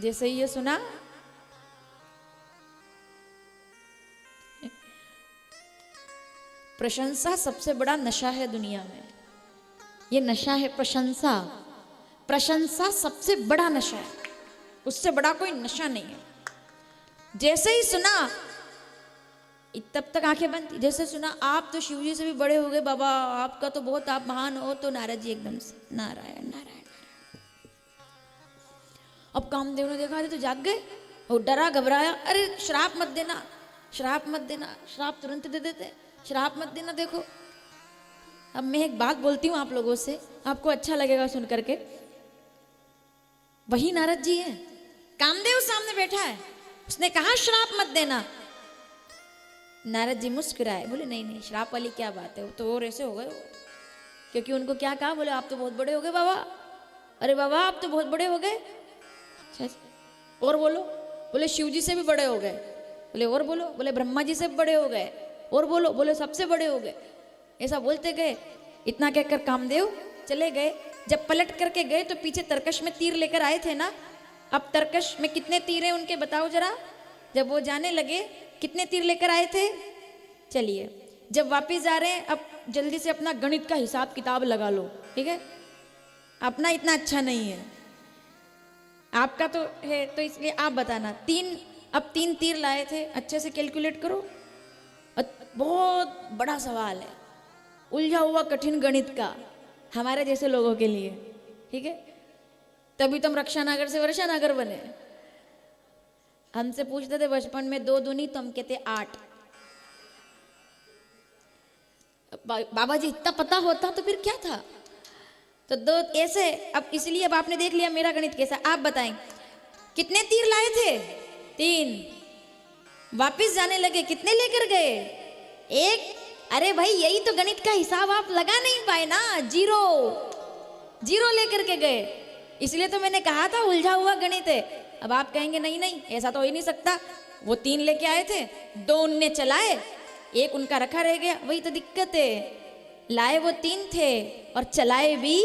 जैसे ही ये सुना, प्रशंसा सबसे बड़ा नशा है दुनिया में, ये नशा है प्रशंसा। प्रशंसा सबसे बड़ा नशा है, उससे बड़ा कोई नशा नहीं है। जैसे ही सुना, तब तक आंखें बंद थी, जैसे सुना आप तो शिव जी से भी बड़े हो गए बाबा, आपका तो बहुत, आप महान हो, तो नारद जी एकदम से नारायण नारायण। अब कामदेव ने देखा तो जाग गए, वो डरा घबराया, अरे श्राप मत देना, श्राप मत देना, श्राप तुरंत दे देते, श्राप मत देना। देखो अब मैं एक बात बोलती हूँ आप लोगों से, आपको अच्छा लगेगा सुन करके। वही नारद जी हैं, कामदेव सामने बैठा है, उसने कहा श्राप मत देना। नारद जी मुस्कुराए, बोले नहीं नहीं श्राप वाली क्या बात है, वो तो और ऐसे हो गए, क्योंकि उनको क्या कहा, बोले आप तो बहुत बड़े हो गए बाबा, अरे बाबा आप तो बहुत बड़े हो गए। और बोलो, बोले शिव जी से भी बड़े हो गए, बोले और बोलो, बोले ब्रह्मा जी से भी बड़े हो गए, और बोलो, बोले सबसे बड़े हो गए। ऐसा बोलते गए, इतना कहकर कामदेव चले गए। जब पलट करके गए तो पीछे तरकश में तीर लेकर आए थे ना, अब तरकश में कितने तीर हैं उनके बताओ जरा। जब वो जाने लगे, कितने तीर लेकर आए थे, चलिए जब वापिस जा रहे हैं, अब जल्दी से अपना गणित का हिसाब किताब लगा लो, ठीक है, अपना इतना अच्छा नहीं है, आपका तो है, तो इसलिए आप बताना। अब तीन तीर लाए थे, अच्छे से कैलकुलेट करो। बहुत बड़ा सवाल है, उलझा हुआ कठिन गणित का, हमारे जैसे लोगों के लिए, ठीक है। तभी तो हम रक्षानगर से वर्षानगर बने। हमसे पूछते थे बचपन में 2 दूनी, तो हम कहते 8। बाबा जी इतना पता होता तो फिर क्या था, तो 2 ऐसे। अब इसलिए अब आपने देख लिया मेरा गणित कैसा। आप बताएं कितने तीर लाए थे, 3। वापिस जाने लगे, कितने लेकर गए, 1। अरे भाई यही तो गणित का हिसाब आप लगा नहीं पाए ना, 0 लेकर के गए। इसलिए तो मैंने कहा था उलझा हुआ गणित है। अब आप कहेंगे नहीं नहीं ऐसा तो हो ही नहीं सकता, वो 3 लेके आए थे, 2 उनने चलाए, 1 उनका रखा रह गया, वही तो दिक्कत है। लाए वो 3 थे और चलाए भी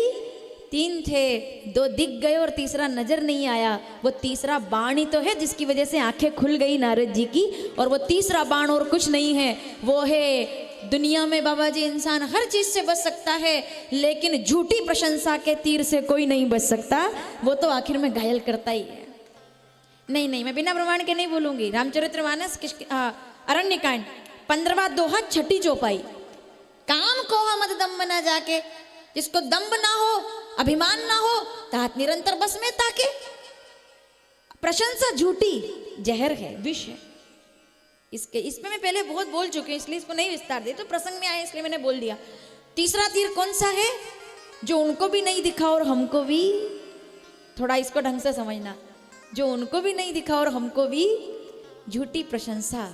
3 थे, 2 दिख गए और तीसरा नजर नहीं आया। वो तीसरा बाण ही तो है जिसकी वजह से आंखें खुल गई नारद जी की, और वो तीसरा बाण और कुछ नहीं है, वो है दुनिया में बाबा जी इंसान हर चीज से बच सकता है, लेकिन झूठी प्रशंसा के तीर से कोई नहीं बच सकता, वो तो आखिर में घायल करता ही है। नहीं नहीं मैं बिना प्रमाण के नहीं बोलूंगी। रामचरितमानस अरण्यकांड 15वां दोहा 6ठी चौपाई। काम को मत दम्ब ना जाके, जिसको दम्ब ना हो अभिमान ना हो, तात निरंतर बस में ताके। प्रशंसा झूठी जहर है, विष है। इसमें मैं पहले बहुत बोल चुकी हूँ, इसलिए इसको नहीं विस्तार दे, तो प्रसंग में आए इसलिए मैंने बोल दिया। तीसरा तीर कौन सा है, जो उनको भी नहीं दिखा और हमको भी, थोड़ा इसको ढंग से समझना, जो उनको भी नहीं दिखा और हमको भी, झूठी प्रशंसा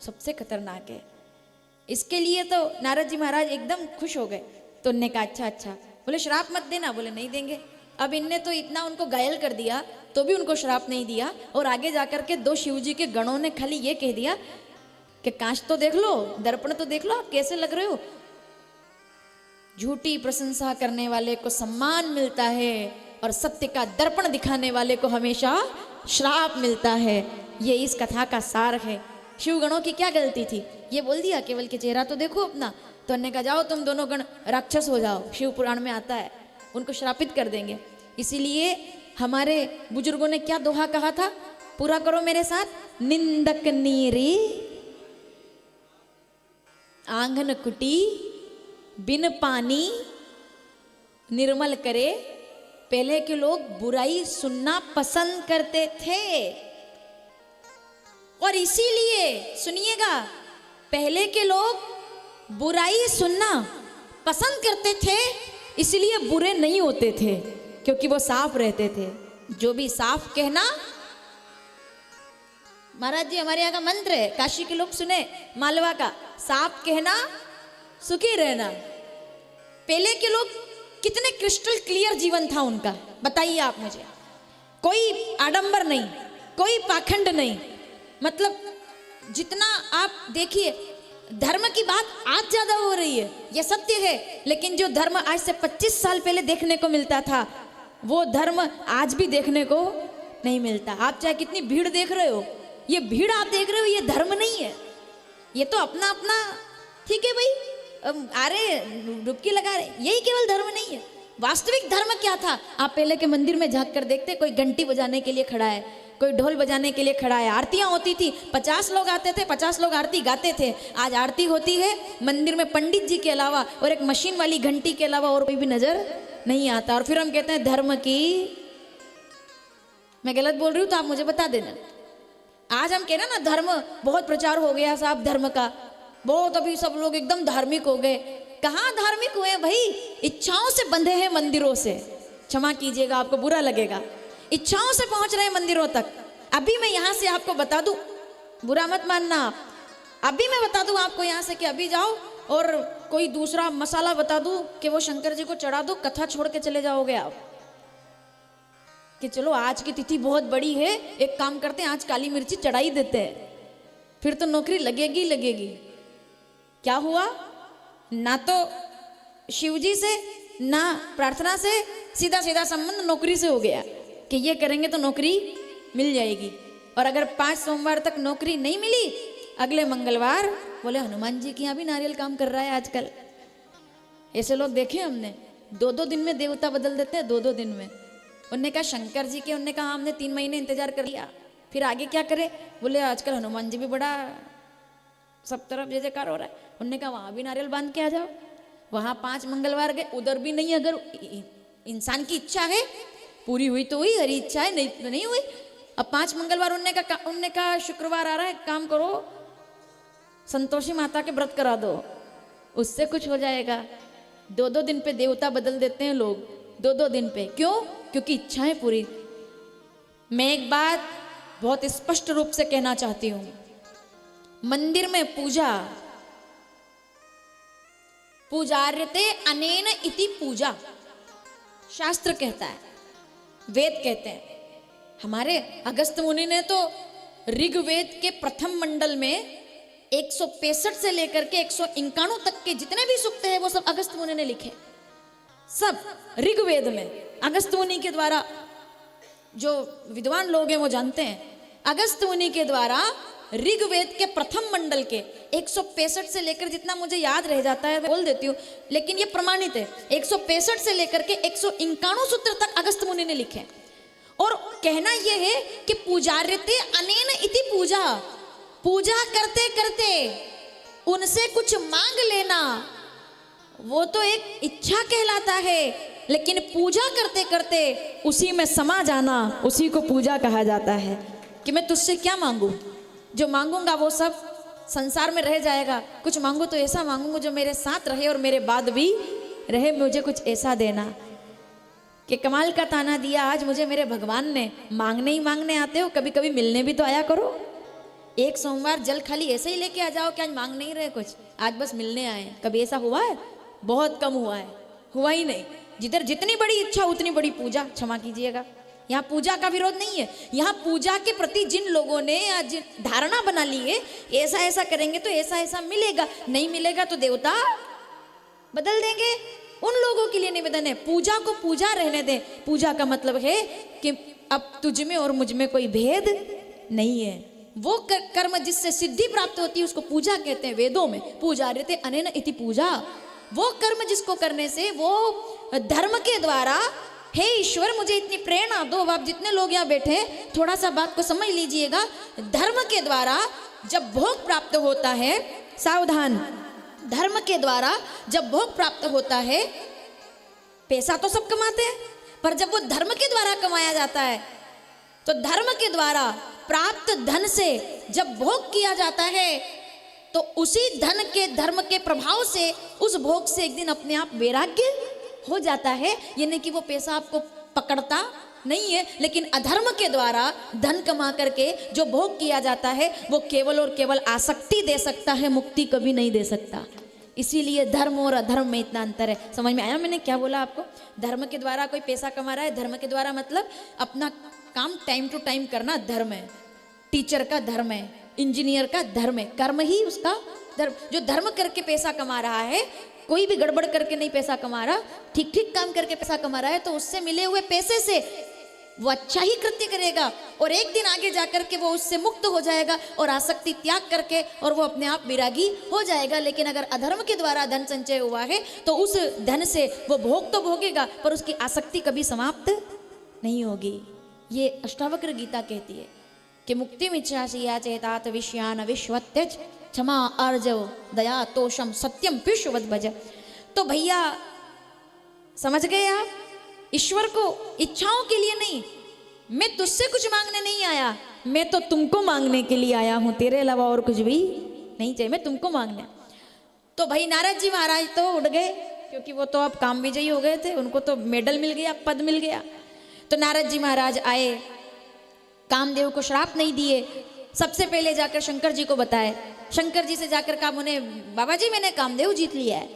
सबसे खतरनाक है। इसके लिए तो नारद जी महाराज एकदम खुश हो गए, तो उनने कहा अच्छा, बोले श्राप मत देना, बोले नहीं देंगे। अब इनने तो इतना उनको घायल कर दिया तो भी उनको श्राप नहीं दिया, और आगे जाकर के 2 शिव जी के गणों ने खाली ये कह दिया कि कांच तो देख लो, दर्पण तो देख लो, आप कैसे लग रहे हो। झूठी प्रशंसा करने वाले को सम्मान मिलता है, और सत्य का दर्पण दिखाने वाले को हमेशा श्राप मिलता है। ये इस कथा का सार है। शिव गणों की क्या गलती थी, ये बोल दिया केवल के चेहरा तो देखो अपना, तो उन्होंने कहा जाओ तुम दोनों गण राक्षस हो जाओ, शिव पुराण में आता है, उनको श्रापित कर देंगे। इसीलिए हमारे बुजुर्गों ने क्या दोहा कहा था, पूरा करो मेरे साथ, निंदक नीरी आंगन कुटी बिन पानी निर्मल करे। पहले के लोग बुराई सुनना पसंद करते थे, और इसीलिए सुनिएगा, पहले के लोग बुराई सुनना पसंद करते थे, इसलिए बुरे नहीं होते थे, क्योंकि वो साफ रहते थे। जो भी साफ कहना, महाराज जी हमारे यहाँ का मंत्र है, काशी के लोग सुने, मालवा का, साफ कहना सुखी रहना। पहले के लोग कितने क्रिस्टल क्लियर जीवन था उनका, बताइए आप मुझे। कोई आडंबर नहीं, कोई पाखंड नहीं। मतलब जितना आप देखिए, धर्म की बात आज ज्यादा हो रही है, यह सत्य है, लेकिन जो धर्म आज से 25 साल पहले देखने को मिलता था, वो धर्म आज भी देखने को नहीं मिलता। आप चाहे कितनी भीड़ देख रहे हो, ये भीड़ आप देख रहे हो, ये धर्म नहीं है, ये तो अपना अपना, ठीक है भाई, आ रहे डुबकी लगा रहे, यही केवल धर्म नहीं है। वास्तविक धर्म क्या था? आप पहले के मंदिर में झांक कर देखते, कोई घंटी बजाने के लिए खड़ा है, कोई ढोल बजाने के लिए खड़ा है, आरतियां होती थी, 50 लोग आते थे, 50 लोग आरती गाते थे। आज आरती होती है मंदिर में पंडित जी के अलावा और एक मशीन वाली घंटी के अलावा और कोई भी नजर नहीं आता। और फिर हम कहते हैं धर्म की, मैं गलत बोल रही हूँ तो आप मुझे बता देना। आज हम कह रहे हैं ना, धर्म बहुत प्रचार हो गया साहब, धर्म का बहुत, अभी सब लोग एकदम धार्मिक हो गए। कहाँ धार्मिक हुए भाई? इच्छाओं से बंधे हैं मंदिरों से, क्षमा कीजिएगा आपको बुरा लगेगा, इच्छाओं से पहुंच रहे हैं मंदिरों तक। अभी मैं यहाँ से आपको बता दूं, बुरा मत मानना आप, अभी मैं बता दूं आपको यहाँ से कि अभी जाओ और कोई दूसरा मसाला बता दूं कि वो शंकर जी को चढ़ा दो, कथा छोड़ के चले जाओगे आप कि चलो आज की तिथि बहुत बड़ी है, एक काम करते हैं आज काली मिर्ची चढ़ा ही देते हैं, फिर तो नौकरी लगेगी लगेगी। क्या हुआ? ना तो शिवजी से ना प्रार्थना से, सीधा सीधा संबंध नौकरी से हो गया कि ये करेंगे तो नौकरी मिल जाएगी। और अगर 5 सोमवार तक नौकरी नहीं मिली, अगले मंगलवार बोले हनुमान जी के यहाँ भी नारियल काम कर रहा है आजकल। ऐसे लोग देखे हमने, 2-2 दिन में देवता बदल देते हैं, 2-2 दिन में। उनने कहा शंकर जी के, उनने कहा हमने 3 महीने इंतजार कर लिया, फिर आगे क्या करे? बोले आजकल हनुमान जी भी बड़ा सब तरफ जय जयकार हो रहा है। उनने कहा वहां भी नारियल बांध के आ जाओ। वहां 5 मंगलवार गए, उधर भी नहीं। अगर इंसान की इच्छा है, पूरी हुई तो हुई, हरी इच्छा है नहीं तो नहीं हुई। अब 5 मंगलवार उनने कहा शुक्रवार आ रहा है, काम करो संतोषी माता के व्रत करा दो, उससे कुछ हो जाएगा। 2-2 दिन पे देवता बदल देते हैं लोग, 2-2 दिन पे। क्यों? क्योंकि इच्छाएं पूरी। मैं एक बात बहुत स्पष्ट रूप से कहना चाहती हूं, मंदिर में पूजा, पूजार्यते अनेन इति पूजा, शास्त्र कहता है, वेद कहते हैं। हमारे अगस्त मुनि ने तो ऋग्वेद के प्रथम मंडल में 165 से लेकर के 191 तक के जितने भी सूक्त हैं वो सब अगस्त मुनि ने लिखे, सब ऋग्वेद में अगस्त मुनि के द्वारा। जो विद्वान लोग हैं वो जानते हैं, अगस्त मुनि के द्वारा ऋग्वेद के प्रथम मंडल के 165 से लेकर, जितना मुझे याद रह जाता है बोल देती हूँ, लेकिन ये प्रमाणित है, 165 से लेकर के 191 सूत्र तक अगस्त मुनि ने लिखे। और कहना यह है कि पूजार्यते अनेन इति पूजा, पूजा करते करते उनसे कुछ मांग लेना वो तो एक इच्छा कहलाता है, लेकिन पूजा करते करते उसी में समा जाना, उसी को पूजा कहा जाता है। कि मैं तुझसे क्या मांगू, जो मांगूंगा वो सब संसार में रह जाएगा, कुछ मांगू तो ऐसा मांगूंगा जो मेरे साथ रहे और मेरे बाद भी रहे, मुझे कुछ ऐसा देना। कि कमाल का ताना दिया आज मुझे मेरे भगवान ने, मांगने ही मांगने आते हो, कभी कभी मिलने भी तो आया करो। एक सोमवार जल खाली ऐसे ही लेके आ जाओ कि आज मांग नहीं रहे कुछ, आज बस मिलने आए। कभी ऐसा हुआ है? बहुत कम हुआ है, हुआ ही नहीं। जिधर जितनी बड़ी इच्छा उतनी बड़ी पूजा, क्षमा कीजिएगा। यहाँ पूजा का विरोध नहीं है, यहाँ पूजा के प्रति जिन लोगों ने आज धारणा बना ली है, ऐसा ऐसा करेंगे तो ऐसा ऐसा मिलेगा, नहीं मिलेगा तो देवता बदल देंगे, उन लोगों के लिए निवेदन है पूजा को पूजा रहने दें। पूजा का मतलब है कि अब तुझ में और मुझ में कोई भेद नहीं है। वो कर्म जिससे सिद्धि प्राप्त होती है उसको पूजा कहते हैं वेदों में। पूजा रहते अनेन इति पूजा, वो कर्म जिसको करने से वो धर्म के द्वारा, हे ईश्वर मुझे इतनी प्रेरणा दो। आप जितने लोग यहाँ बैठे हैं थोड़ा सा बात को समझ लीजिएगा, धर्म के द्वारा जब भोग प्राप्त होता है, सावधान, धर्म के द्वारा जब भोग प्राप्त होता है, पैसा तो सब कमाते हैं, पर जब वो धर्म के द्वारा कमाया जाता है तो धर्म के द्वारा प्राप्त धन से जब भोग किया जाता है तो उसी धन के धर्म के प्रभाव से उस भोग से एक दिन अपने आप वैराग्य हो जाता है, ये नहीं कि वो पैसा आपको पकड़ता नहीं है, लेकिन अधर्म के द्वारा धन कमा करके जो भोग किया जाता है वो केवल और केवल आसक्ति दे सकता है, मुक्ति कभी नहीं दे सकता। इसीलिए धर्म और अधर्म में इतना अंतर है। समझ में आया मैंने क्या बोला आपको? धर्म के द्वारा कोई पैसा कमा रहा है, धर्म के द्वारा मतलब अपना काम टाइम टू टाइम करना धर्म है। टीचर का धर्म है, इंजीनियर का धर्म है, कर्म ही उसका धर्म। जो धर्म करके पैसा कमा रहा है, कोई भी गड़बड़ करके नहीं पैसा कमा रहा, ठीक ठीक काम करके पैसा कमा रहा है, तो उससे मिले हुए पैसे से वो अच्छा ही कृत्य करेगा और एक दिन आगे जाकर के वो उससे मुक्त हो जाएगा और आसक्ति त्याग करके और वो अपने आप विरागी हो जाएगा। लेकिन अगर अधर्म के द्वारा धन संचय हुआ है तो उस धन से वो भोग तो भोगेगा पर उसकी आसक्ति कभी समाप्त नहीं होगी। ये अष्टावक्र गीता कहती है कि मुक्ति मिच्छासि या चेतात विषयान विश्वत्यज क्षमा अर्जव दया तोषम सत्यम पिशुवद भज। तो भैया समझ गए आप, ईश्वर को इच्छाओं के लिए नहीं, मैं तुझसे कुछ मांगने नहीं आया, मैं तो तुमको मांगने के लिए आया हूं, तेरे अलावा और कुछ भी नहीं चाहिए, मैं तुमको मांगने। तो भाई नारद जी महाराज तो उड़ गए, क्योंकि वो तो अब काम विजयी हो गए थे, उनको तो मेडल मिल गया, पद मिल गया। तो नारद जी महाराज आए, कामदेव को श्राप नहीं दिए, सबसे पहले जाकर शंकर जी को बताए। शंकर जी से जाकर कहा उन्हें, बाबा जी मैंने कामदेव जीत लिया है।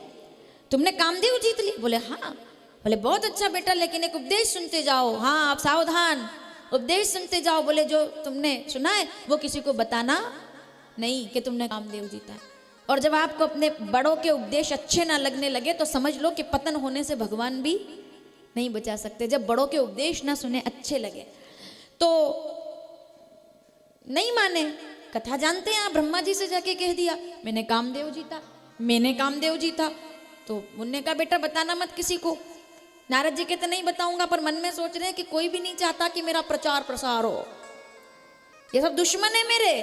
तुमने कामदेव जीत लिया? बोले हाँ। बोले बहुत अच्छा बेटा, लेकिन एक उपदेश सुनते जाओ। हाँ आप सावधान, उपदेश सुनते जाओ। बोले जो तुमने सुना है वो किसी को बताना नहीं कि तुमने कामदेव जीता है। और जब आपको अपने बड़ों के उपदेश अच्छे ना लगने लगे तो समझ लो कि पतन होने से भगवान भी नहीं बचा सकते। जब बड़ों के उपदेश ना सुने, अच्छे लगे तो नहीं माने। कथा जानते हैं आप, ब्रह्मा जी से जाके कह दिया मैंने कामदेव जीता, मैंने कामदेव जीता। तो उन्होंने कहा बेटा बताना मत किसी को। नारद जी कहते नहीं बताऊंगा, पर मन में सोच रहे हैं कि कोई भी नहीं चाहता कि मेरा प्रचार प्रसार हो। ये सब दुश्मन है मेरे,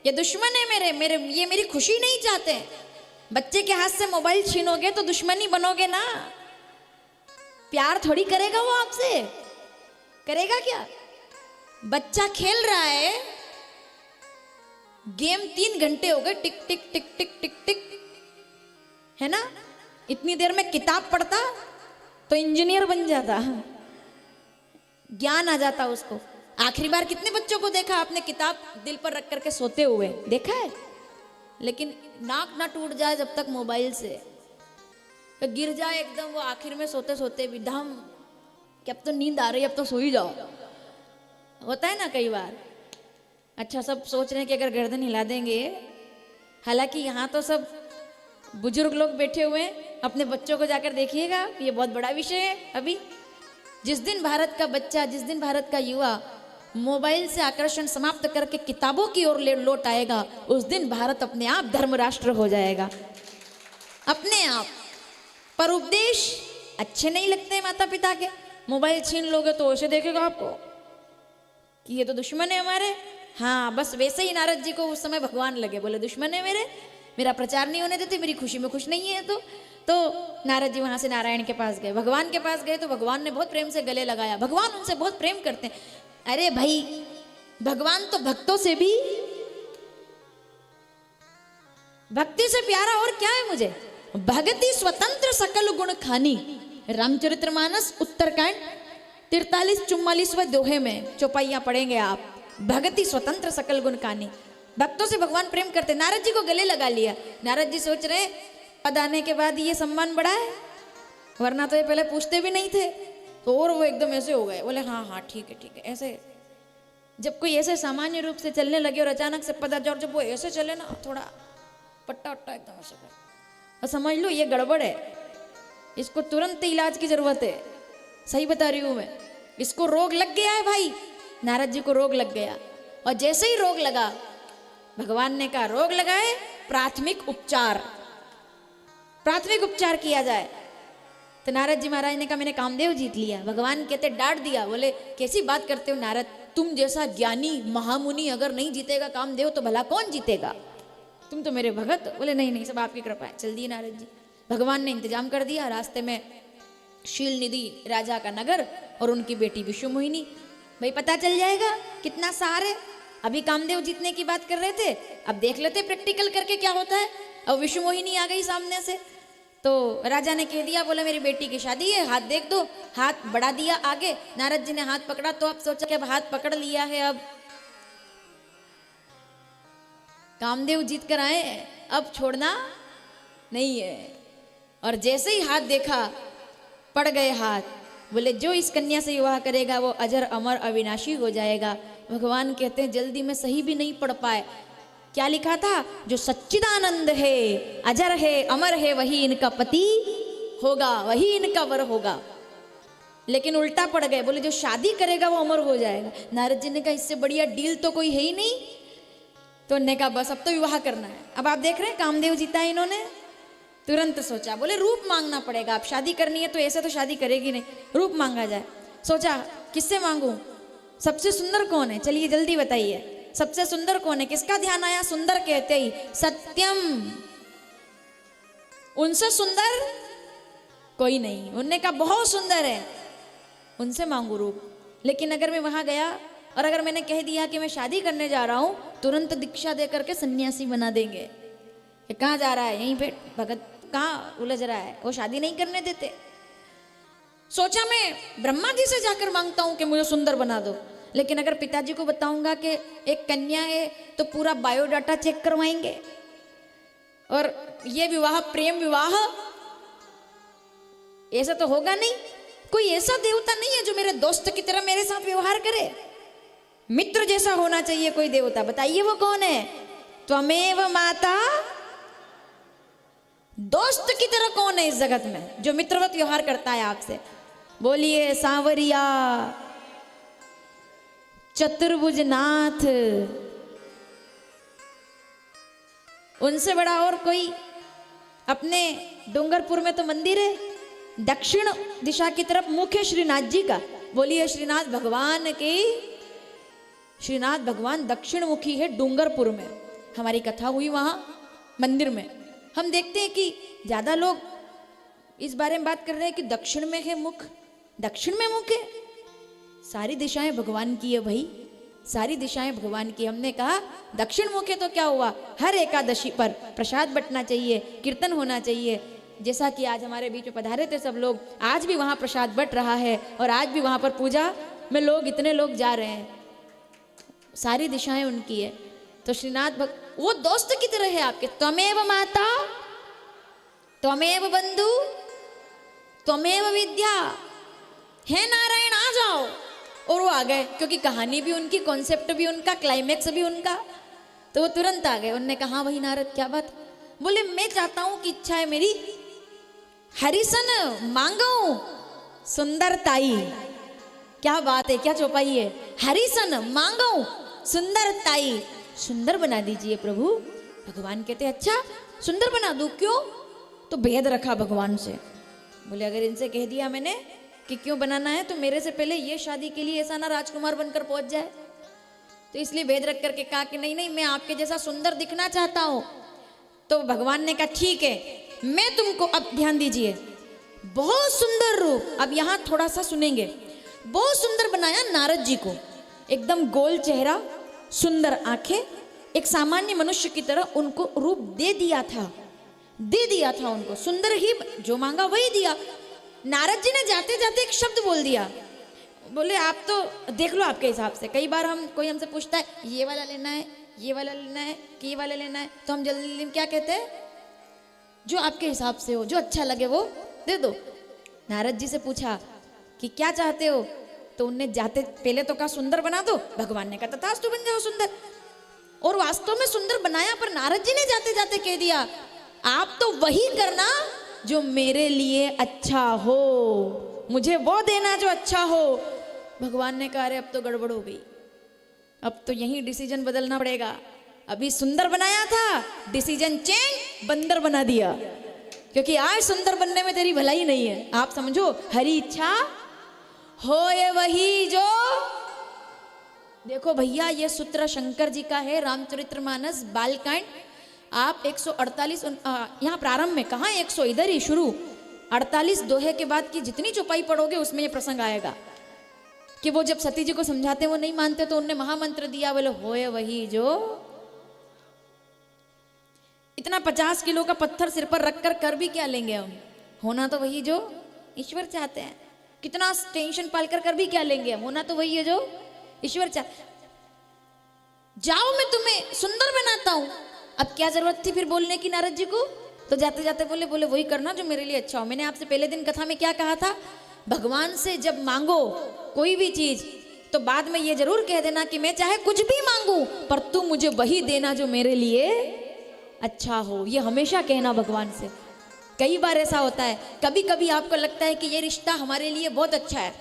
ये दुश्मन है मेरे, ये मेरी खुशी नहीं चाहते। बच्चे के हाथ से मोबाइल छीनोगे तो दुश्मनी बनोगे ना, प्यार थोड़ी करेगा वो आपसे, करेगा क्या? बच्चा खेल रहा है, गेम 3 घंटे हो गए, टिक टिक टिक टिक टिक टिक, है ना? इतनी देर में किताब पढ़ता तो इंजीनियर बन जाता, ज्ञान आ जाता उसको। आखिरी बार कितने बच्चों को देखा आपने किताब दिल पर रख करके सोते हुए? देखा है? लेकिन नाक ना टूट जाए जब तक मोबाइल से, तो गिर जाए एकदम वो आखिर में सोते सोते भी धम कि अब तो नींद आ रही, अब तो सो ही जाओ। होता है ना कई बार। अच्छा सब सोच रहे हैं कि अगर गर्दन हिला देंगे, हालांकि यहाँ तो सब बुजुर्ग लोग बैठे हुए हैं, अपने बच्चों को जाकर देखिएगा, ये बहुत बड़ा विषय है। अभी जिस दिन भारत का बच्चा, जिस दिन भारत का युवा मोबाइल से आकर्षण समाप्त करके किताबों की ओर लौट आएगा, उस दिन भारत अपने आप धर्म राष्ट्र हो जाएगा, अपने आप। पर उपदेश अच्छे नहीं लगते माता पिता के। मोबाइल छीन लोगे तो ऐसे देखेगा आपको कि ये तो दुश्मन है हमारे। हाँ बस वैसे ही नारद जी को उस समय भगवान लगे, बोले दुश्मन है मेरे, मेरा प्रचार नहीं होने देते, मेरी खुशी में खुश नहीं है। तो नारद जी वहां से नारायण के पास गए, भगवान के पास गए तो भगवान ने बहुत प्रेम से गले लगाया। भगवान उनसे बहुत प्रेम करते हैं। अरे भाई भगवान तो भक्तों से भी, भक्ति से प्यारा और क्या है मुझे? भगति स्वतंत्र सकल गुण खानी, रामचरितमानस उत्तरकांड 43-44वें दोहे में चौपाइयां पढ़ेंगे आप। भगति स्वतंत्र सकल गुण खानी, भक्तों से भगवान प्रेम करते। नारद जी को गले लगा लिया। नारद जी सोच रहे पद आने के बाद ये सम्मान बढ़ा है, वरना तो ये पहले पूछते भी नहीं थे। तो और वो एकदम ऐसे हो गए, बोले हाँ हाँ ठीक है ऐसे। जब कोई ऐसे सामान्य रूप से चलने लगे और अचानक से पता और जब वो ऐसे चले ना, थोड़ा पट्टा वट्टा एकदम ऐसे कर, और समझ लो ये गड़बड़ है, इसको तुरंत इलाज की जरूरत है। सही बता रही हूं मैं, इसको रोग लग गया है भाई। नारद जी को रोग लग गया, और जैसे ही रोग लगा भगवान ने कहा रोग लगाए, प्राथमिक उपचार, प्राथमिक उपचार किया जाए। तो नारद जी महाराज ने कहा मैंने कामदेव जीत लिया। भगवान कहते डांट दिया, बोले कैसी बात करते हो नारद, तुम जैसा ज्ञानी महामुनि अगर नहीं जीतेगा कामदेव तो भला कौन जीतेगा? तुम तो मेरे भगत। बोले नहीं सब आपकी कृपा है। चल दिए नारद जी। भगवान ने इंतजाम कर दिया। रास्ते में शील निधि राजा का नगर और उनकी बेटी विश्व मोहिनी। भाई पता चल जाएगा कितना सार है। अभी कामदेव जीतने की बात कर रहे थे, अब देख लेते प्रैक्टिकल करके क्या होता है। अब विश्व मोहिनी आ गई सामने से। तो राजा ने कह दिया, बोला मेरी बेटी की शादी है, हाथ देख दो। हाथ बढ़ा दिया आगे, नारद जी ने हाथ पकड़ा। तो अब सोचा कि अब हाथ पकड़ लिया है, अब कामदेव जीत कर आए, अब छोड़ना नहीं है। और जैसे ही हाथ देखा, पड़ गए हाथ। बोले जो इस कन्या से विवाह करेगा वो अजर अमर अविनाशी हो जाएगा। भगवान कहते हैं जल्दी में सही भी नहीं पढ़ पाए, क्या लिखा था? जो सच्चिदानंद है, अजर है, अमर है, वही इनका पति होगा, वही इनका वर होगा। लेकिन उल्टा पड़ गए, बोले जो शादी करेगा वो अमर हो जाएगा। नारद जी ने कहा इससे बढ़िया डील तो कोई है ही नहीं। तो उन्होंने कहा बस अब तो विवाह करना है। अब आप देख रहे हैं कामदेव जीता है इन्होंने। तुरंत सोचा, बोले रूप मांगना पड़ेगा, अब शादी करनी है तो ऐसे तो शादी करेगी नहीं, रूप मांगा जाए। सोचा किससे मांगू, सबसे सुंदर कौन है, चलिए जल्दी बताइए सबसे सुंदर कौन है। किसका ध्यान आया? सुंदर कहते ही सत्यम, उनसे सुंदर कोई नहीं। उनने कहा बहुत सुंदर है, उनसे मांगू रूप। लेकिन अगर मैं वहां गया और अगर मैंने कह दिया कि मैं शादी करने जा रहा हूं, तुरंत दीक्षा दे करके सन्यासी बना देंगे। कि कहाँ जा रहा है, यहीं पे भगत कहाँ उलझ रहा है, वो शादी नहीं करने देते। सोचा मैं ब्रह्मा जी से जाकर मांगता हूं कि मुझे सुंदर बना दो। लेकिन अगर पिताजी को बताऊंगा कि एक कन्या है तो पूरा बायोडाटा चेक करवाएंगे, और ये विवाह प्रेम विवाह ऐसा तो होगा नहीं। कोई ऐसा देवता नहीं है जो मेरे दोस्त की तरह मेरे साथ व्यवहार करे, मित्र जैसा होना चाहिए कोई देवता। बताइए वो कौन है? त्वमेव माता। दोस्त की तरह कौन है इस जगत में जो मित्रवत व्यवहार करता है आपसे? बोलिए सांवरिया चतुर्भुजनाथ। उनसे बड़ा और कोई? अपने डूंगरपुर में तो मंदिर है, दक्षिण दिशा की तरफ मुख है श्रीनाथ जी का। बोलिए श्रीनाथ भगवान की। श्रीनाथ भगवान दक्षिण मुखी है डूंगरपुर में। हमारी कथा हुई वहां मंदिर में। हम देखते हैं कि ज्यादा लोग इस बारे में बात कर रहे हैं कि दक्षिण में है मुख, दक्षिण में मुख है। सारी दिशाएं भगवान की है भाई, सारी दिशाएं भगवान की। हमने कहा दक्षिण मुख है तो क्या हुआ, हर एकादशी पर प्रसाद बंटना चाहिए, कीर्तन होना चाहिए। जैसा कि आज हमारे बीच में पधारे थे सब लोग, आज भी वहां प्रसाद बंट रहा है और आज भी वहां पर पूजा में लोग, इतने लोग जा रहे हैं। सारी दिशाएं उनकी है। तो श्रीनाथ वो दोस्त की तरह है आपके। त्वमेव माता, त्वमेव बंधु, त्वमेव विद्या। हे नारायण आ जाओ। और वो आ गए, क्योंकि कहानी भी उनकी, कॉन्सेप्ट भी उनका, क्लाइमेक्स भी उनका। तो वो तुरंत आ गए। उन्होंने कहा हाँ भाई नारद क्या बात? बोले मैं चाहता हूं कि इच्छा है मेरी, हरिसन मांगो सुंदर ताई। क्या बात है, क्या चौपाई है। हरिसन मांगो सुंदर ताई, सुंदर बना दीजिए प्रभु। भगवान कहते अच्छा सुंदर बना दूं, क्यों? तो भेद रखा भगवान से। बोले अगर इनसे कह दिया मैंने कि क्यों बनाना है, तो मेरे से पहले ये शादी के लिए ऐसा ना राजकुमार बनकर पहुंच जाए। तो इसलिए भेद रख करके कहा कि नहीं नहीं, मैं आपके जैसा सुंदर दिखना चाहता हूं। तो भगवान ने कहा ठीक है, मैं तुमको, अब ध्यान दीजिए, बहुत सुंदर रूप। अब यहां थोड़ा सा सुनेंगे। बहुत सुंदर बनाया नारद जी को, एकदम गोल चेहरा, सुंदर आंखें, एक सामान्य मनुष्य की तरह उनको रूप दे दिया था, दे दिया था उनको। सुंदर ही, जो मांगा वही दिया। नारद जी ने जाते जाते एक शब्द बोल दिया। बोले आप तो देख लो आपके हिसाब से। कई बार कोई हमसे पूछता है ये वाला लेना है, ये वाला लेना है कि ये वाला लेना है, तो हम जल्दी क्या कहते हैं? जो आपके हिसाब से हो, जो अच्छा लगे वो दे दो। नारद जी से पूछा कि क्या चाहते हो, तो उनने जाते पहले तो कहा सुंदर बना दो। भगवान ने कहा तथास्तु बन जाओ सुंदर। और वास्तव में सुंदर बनाया, पर नारद जी ने जाते जाते कह दिया आप तो वही करना जो मेरे लिए अच्छा हो, मुझे वो देना जो अच्छा हो। भगवान ने कहा अरे अब तो गड़बड़ हो गई, अब तो यही डिसीजन बदलना पड़ेगा। अभी सुंदर बनाया था, डिसीजन चेंज, बंदर बना दिया। क्योंकि आज सुंदर बनने में तेरी भलाई नहीं है। आप समझो, हरी इच्छा हो ये वही जो। देखो भैया, ये सूत्र शंकर जी का है, रामचरितमानस बालकांड। आप 148 यहाँ प्रारंभ में, कहाँ 100, इधर ही शुरू 48 दोहे के बाद की जितनी चौपाई पढ़ोगे उसमें ये प्रसंग आएगा कि वो जब सती जी को समझाते वो नहीं मानते, तो उनने महामंत्र दिया, बोले होए वही जो। इतना 50 किलो का पत्थर सिर पर रखकर कर भी क्या लेंगे हम? होना तो वही जो ईश्वर चाहते हैं। कितना टेंशन पालकर कर भी क्या लेंगे हम? होना तो वही है जो ईश्वर चाहते। जाओ मैं तुम्हें सुंदर बनाता हूं। अब क्या जरूरत थी फिर बोलने की नारद जी को? तो जाते जाते बोले बोले वही करना जो मेरे लिए अच्छा हो। मैंने आपसे पहले दिन कथा में क्या कहा था? भगवान से जब मांगो कोई भी चीज तो बाद में ये जरूर कह देना कि मैं चाहे कुछ भी मांगू पर तू मुझे वही देना जो मेरे लिए अच्छा हो। ये हमेशा कहना भगवान से। कई बार ऐसा होता है, कभी कभी आपको लगता है कि ये रिश्ता हमारे लिए बहुत अच्छा है,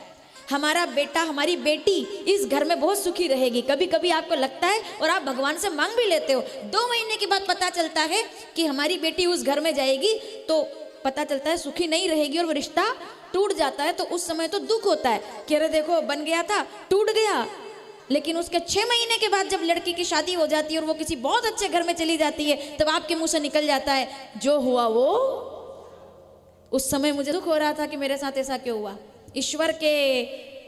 हमारा बेटा हमारी बेटी इस घर में बहुत सुखी रहेगी। कभी कभी आपको लगता है और आप भगवान से मांग भी लेते हो। 2 महीने के बाद पता चलता है कि हमारी बेटी उस घर में जाएगी तो पता चलता है सुखी नहीं रहेगी और वो रिश्ता टूट जाता है। तो उस समय तो दुख होता है कि अरे देखो बन गया था टूट गया। लेकिन उसके 6 महीने के बाद जब लड़की की शादी हो जाती है और वो किसी बहुत अच्छे घर में चली जाती है तब आपके मुंह से निकल जाता है जो हुआ वो। उस समय मुझे दुख हो रहा था कि मेरे साथ ऐसा क्यों हुआ। ईश्वर के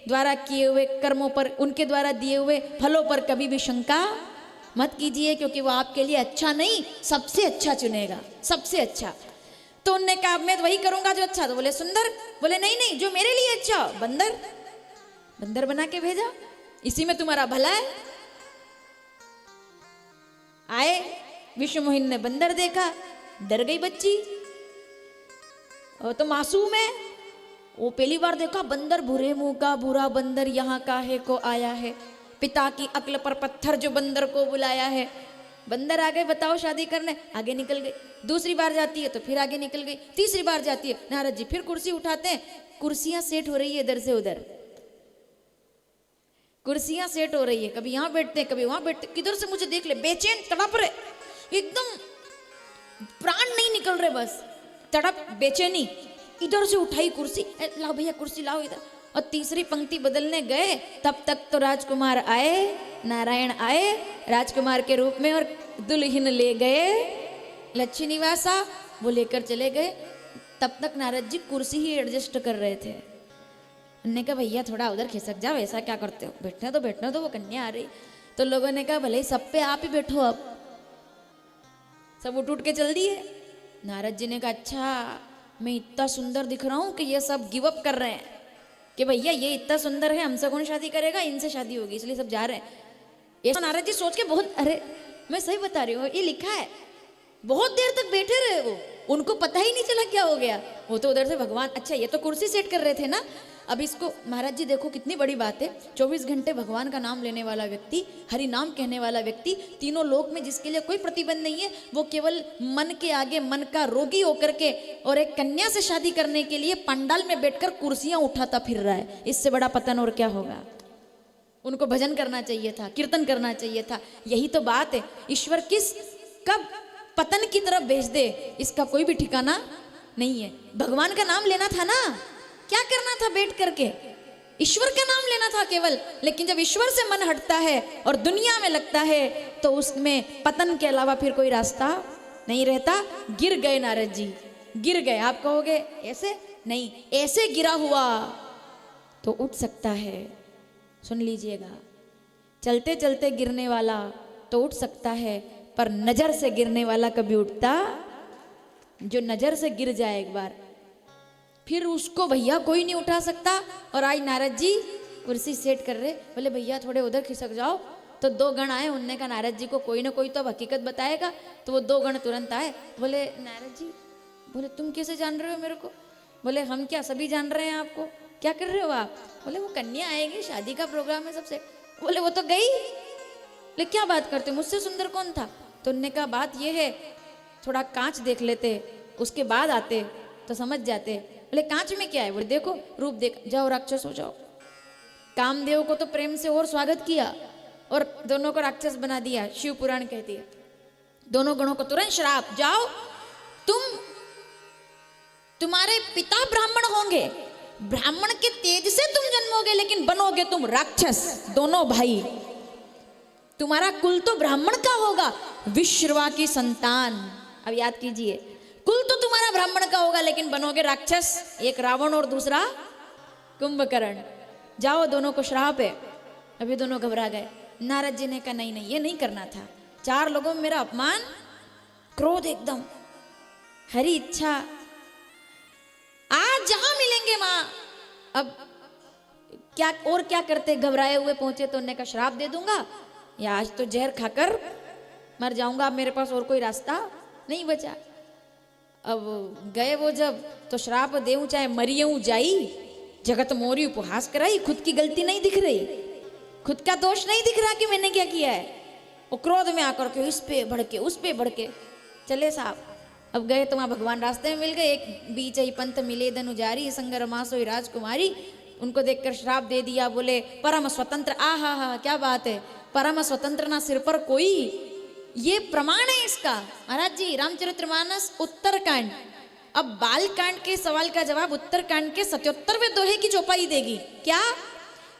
द्वारा किए हुए कर्मों पर, उनके द्वारा दिए हुए फलों पर कभी भी शंका मत कीजिए, क्योंकि वो आपके लिए अच्छा नहीं सबसे अच्छा चुनेगा, सबसे अच्छा। तो उनने कहा मैं तो वही करूंगा जो अच्छा। तो बोले सुंदर, बोले नहीं नहीं जो मेरे लिए अच्छा। बंदर, बंदर बना के भेजा, इसी में तुम्हारा भला है। आए विश्व मोहिनी ने बंदर देखा, डर गई बच्ची, और तो मासूम है। वो पहली बार देखा बंदर, भूरे मुंह का बुरा बंदर यहाँ काहे को आया है, पिता की अक्ल पर पत्थर जो बंदर को बुलाया है। बंदर आ गए बताओ शादी करने, आगे निकल गई। दूसरी बार जाती है तो फिर आगे निकल गई। तीसरी बार जाती है, नारद जी फिर कुर्सी उठाते हैं, कुर्सियां सेट हो रही है इधर से उधर, कुर्सियां सेट हो रही है, कभी यहाँ बैठते हैं कभी वहां बैठते, किधर से मुझे देख ले, बेचैन तड़प रहे, एकदम प्राण नहीं निकल रहे, बस तड़प बेचैनी। इधर से उठाई कुर्सी, लाओ भैया कुर्सी लाओ इधर। और तीसरी पंक्ति बदलने गए तब तक तो राजकुमार आए, नारायण आए राजकुमार के रूप में और दुल्हन ले गए लक्ष्मी निवासा, वो लेकर चले गए। तब तक नारद जी कुर्सी ही एडजस्ट कर रहे थे। उन्होंने कहा भैया थोड़ा उधर खिसक जाओ, ऐसा क्या करते हो, बैठने तो वो कन्या आ रही। तो लोगों ने कहा भले सब पे आप ही बैठो। अब सब उठ के चल दिए। नारद जी ने कहा अच्छा मैं इतना सुंदर दिख रहा हूं कि ये सब गिव अप कर रहे हैं कि भैया ये इतना सुंदर है, हमसे कौन शादी करेगा, इनसे शादी होगी, इसलिए सब जा रहे हैं। ये नारद जी सोच के बहुत, अरे मैं सही बता रही हूँ, ये लिखा है। बहुत देर तक बैठे रहे वो, उनको पता ही नहीं चला क्या हो गया। वो तो उधर से भगवान, अच्छा ये तो कुर्सी सेट कर रहे थे ना, अब इसको महाराज जी देखो कितनी बड़ी बात है। 24 घंटे भगवान का नाम लेने वाला व्यक्ति, हरि नाम कहने वाला व्यक्ति, तीनों लोक में जिसके लिए कोई प्रतिबंध नहीं है, वो केवल मन के आगे मन का रोगी होकर के और एक कन्या से शादी करने के लिए पंडाल में बैठकर कुर्सियां उठाता फिर रहा है। इससे बड़ा पतन और क्या होगा। उनको भजन करना चाहिए था, कीर्तन करना चाहिए था। यही तो बात है, ईश्वर किस कब पतन की तरफ भेज दे इसका कोई भी ठिकाना नहीं है। भगवान का नाम लेना था ना, क्या करना था बैठ करके, ईश्वर का नाम लेना था केवल। लेकिन जब ईश्वर से मन हटता है और दुनिया में लगता है तो उसमें पतन के अलावा फिर कोई रास्ता नहीं रहता। गिर गए नारद जी, गिर गए। आप कहोगे ऐसे नहीं, ऐसे गिरा हुआ तो उठ सकता है। सुन लीजिएगा, चलते चलते गिरने वाला तो उठ सकता है, पर नजर से गिरने वाला कभी उठता। जो नजर से गिर जाए एक बार फिर उसको भैया कोई नहीं उठा सकता। और आज नारद जी कुर्सी सेट कर रहे, बोले भैया थोड़े उधर खिसक जाओ। तो 2 गण आए, उनने कहा नारद जी को कोई ना कोई तो अब हकीकत बताएगा। तो वो 2 गण तुरंत आए, बोले नारद जी, बोले तुम कैसे जान रहे हो मेरे को। बोले हम क्या सभी जान रहे हैं आपको, क्या कर रहे हो आप। बोले वो कन्या आएगी, शादी का प्रोग्राम है सबसे। बोले वो तो गई, ले क्या बात करते, मुझसे सुंदर कौन था। तो उनने कहा बात ये है, थोड़ा कांच देख लेते उसके बाद आते तो समझ जाते। बोले कांच में क्या है। बोले देखो रूप देख, जाओ राक्षस हो जाओ। कामदेव को तो प्रेम से और स्वागत किया और दोनों को राक्षस बना दिया। शिव पुराण कहती है दोनों गणों को तुरंत श्राप, जाओ तुम्हारे पिता ब्राह्मण होंगे, ब्राह्मण के तेज से तुम जन्मोगे, लेकिन बनोगे तुम राक्षस। दोनों भाई, तुम्हारा कुल तो ब्राह्मण का होगा, विश्रवा की संतान। अब याद कीजिए, कुल तो तुम्हारा ब्राह्मण का होगा लेकिन बनोगे राक्षस। एक रावण और दूसरा कुंभकर्ण। जाओ दोनों को श्राप है। अभी दोनों घबरा गए। नारद जी ने कहा नहीं नहीं ये नहीं करना था, 4 लोगों में मेरा अपमान क्रोध एकदम, हरी इच्छा, आज जहां मिलेंगे मां। अब क्या और क्या करते, घबराए हुए पहुंचे तो उन्होंने कहा श्राप दे दूंगा या आज तो जहर खाकर मर जाऊंगा, अब मेरे पास और कोई रास्ता नहीं बचा। अब गए वो जब तो श्राप देऊं चाहे मरियऊं जाई, जगत मोरी उपहास कराई, खुद की गलती नहीं दिख रही, खुद का दोष नहीं दिख रहा कि मैंने क्या किया है। वो क्रोध में आकर के इस पे भड़के उस पे भड़के चले साहब। अब गए तो वहां भगवान रास्ते में मिल गए, एक बीच ही पंथ मिले धनु जारी, संगर मासोई राजकुमारी। उनको देखकर श्राप दे दिया, बोले परम स्वतंत्र। आ हा क्या बात है, परम स्वतंत्र ना सिर पर कोई, ये प्रमाण है इसका। महाराज जी रामचरितमानस उत्तरकांड, अब बाल कांड के सवाल का जवाब उत्तरकांड के 77वें दोहे की चौपाई देगी। क्या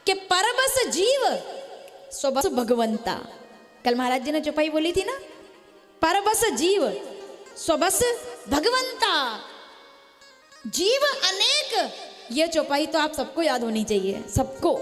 कि परबस जीव स्वबस भगवंता। कल महाराज जी ने चौपाई बोली थी ना, परबस जीव स्वबस भगवंता, जीव अनेक। ये चौपाई तो आप सबको याद होनी चाहिए, सबको।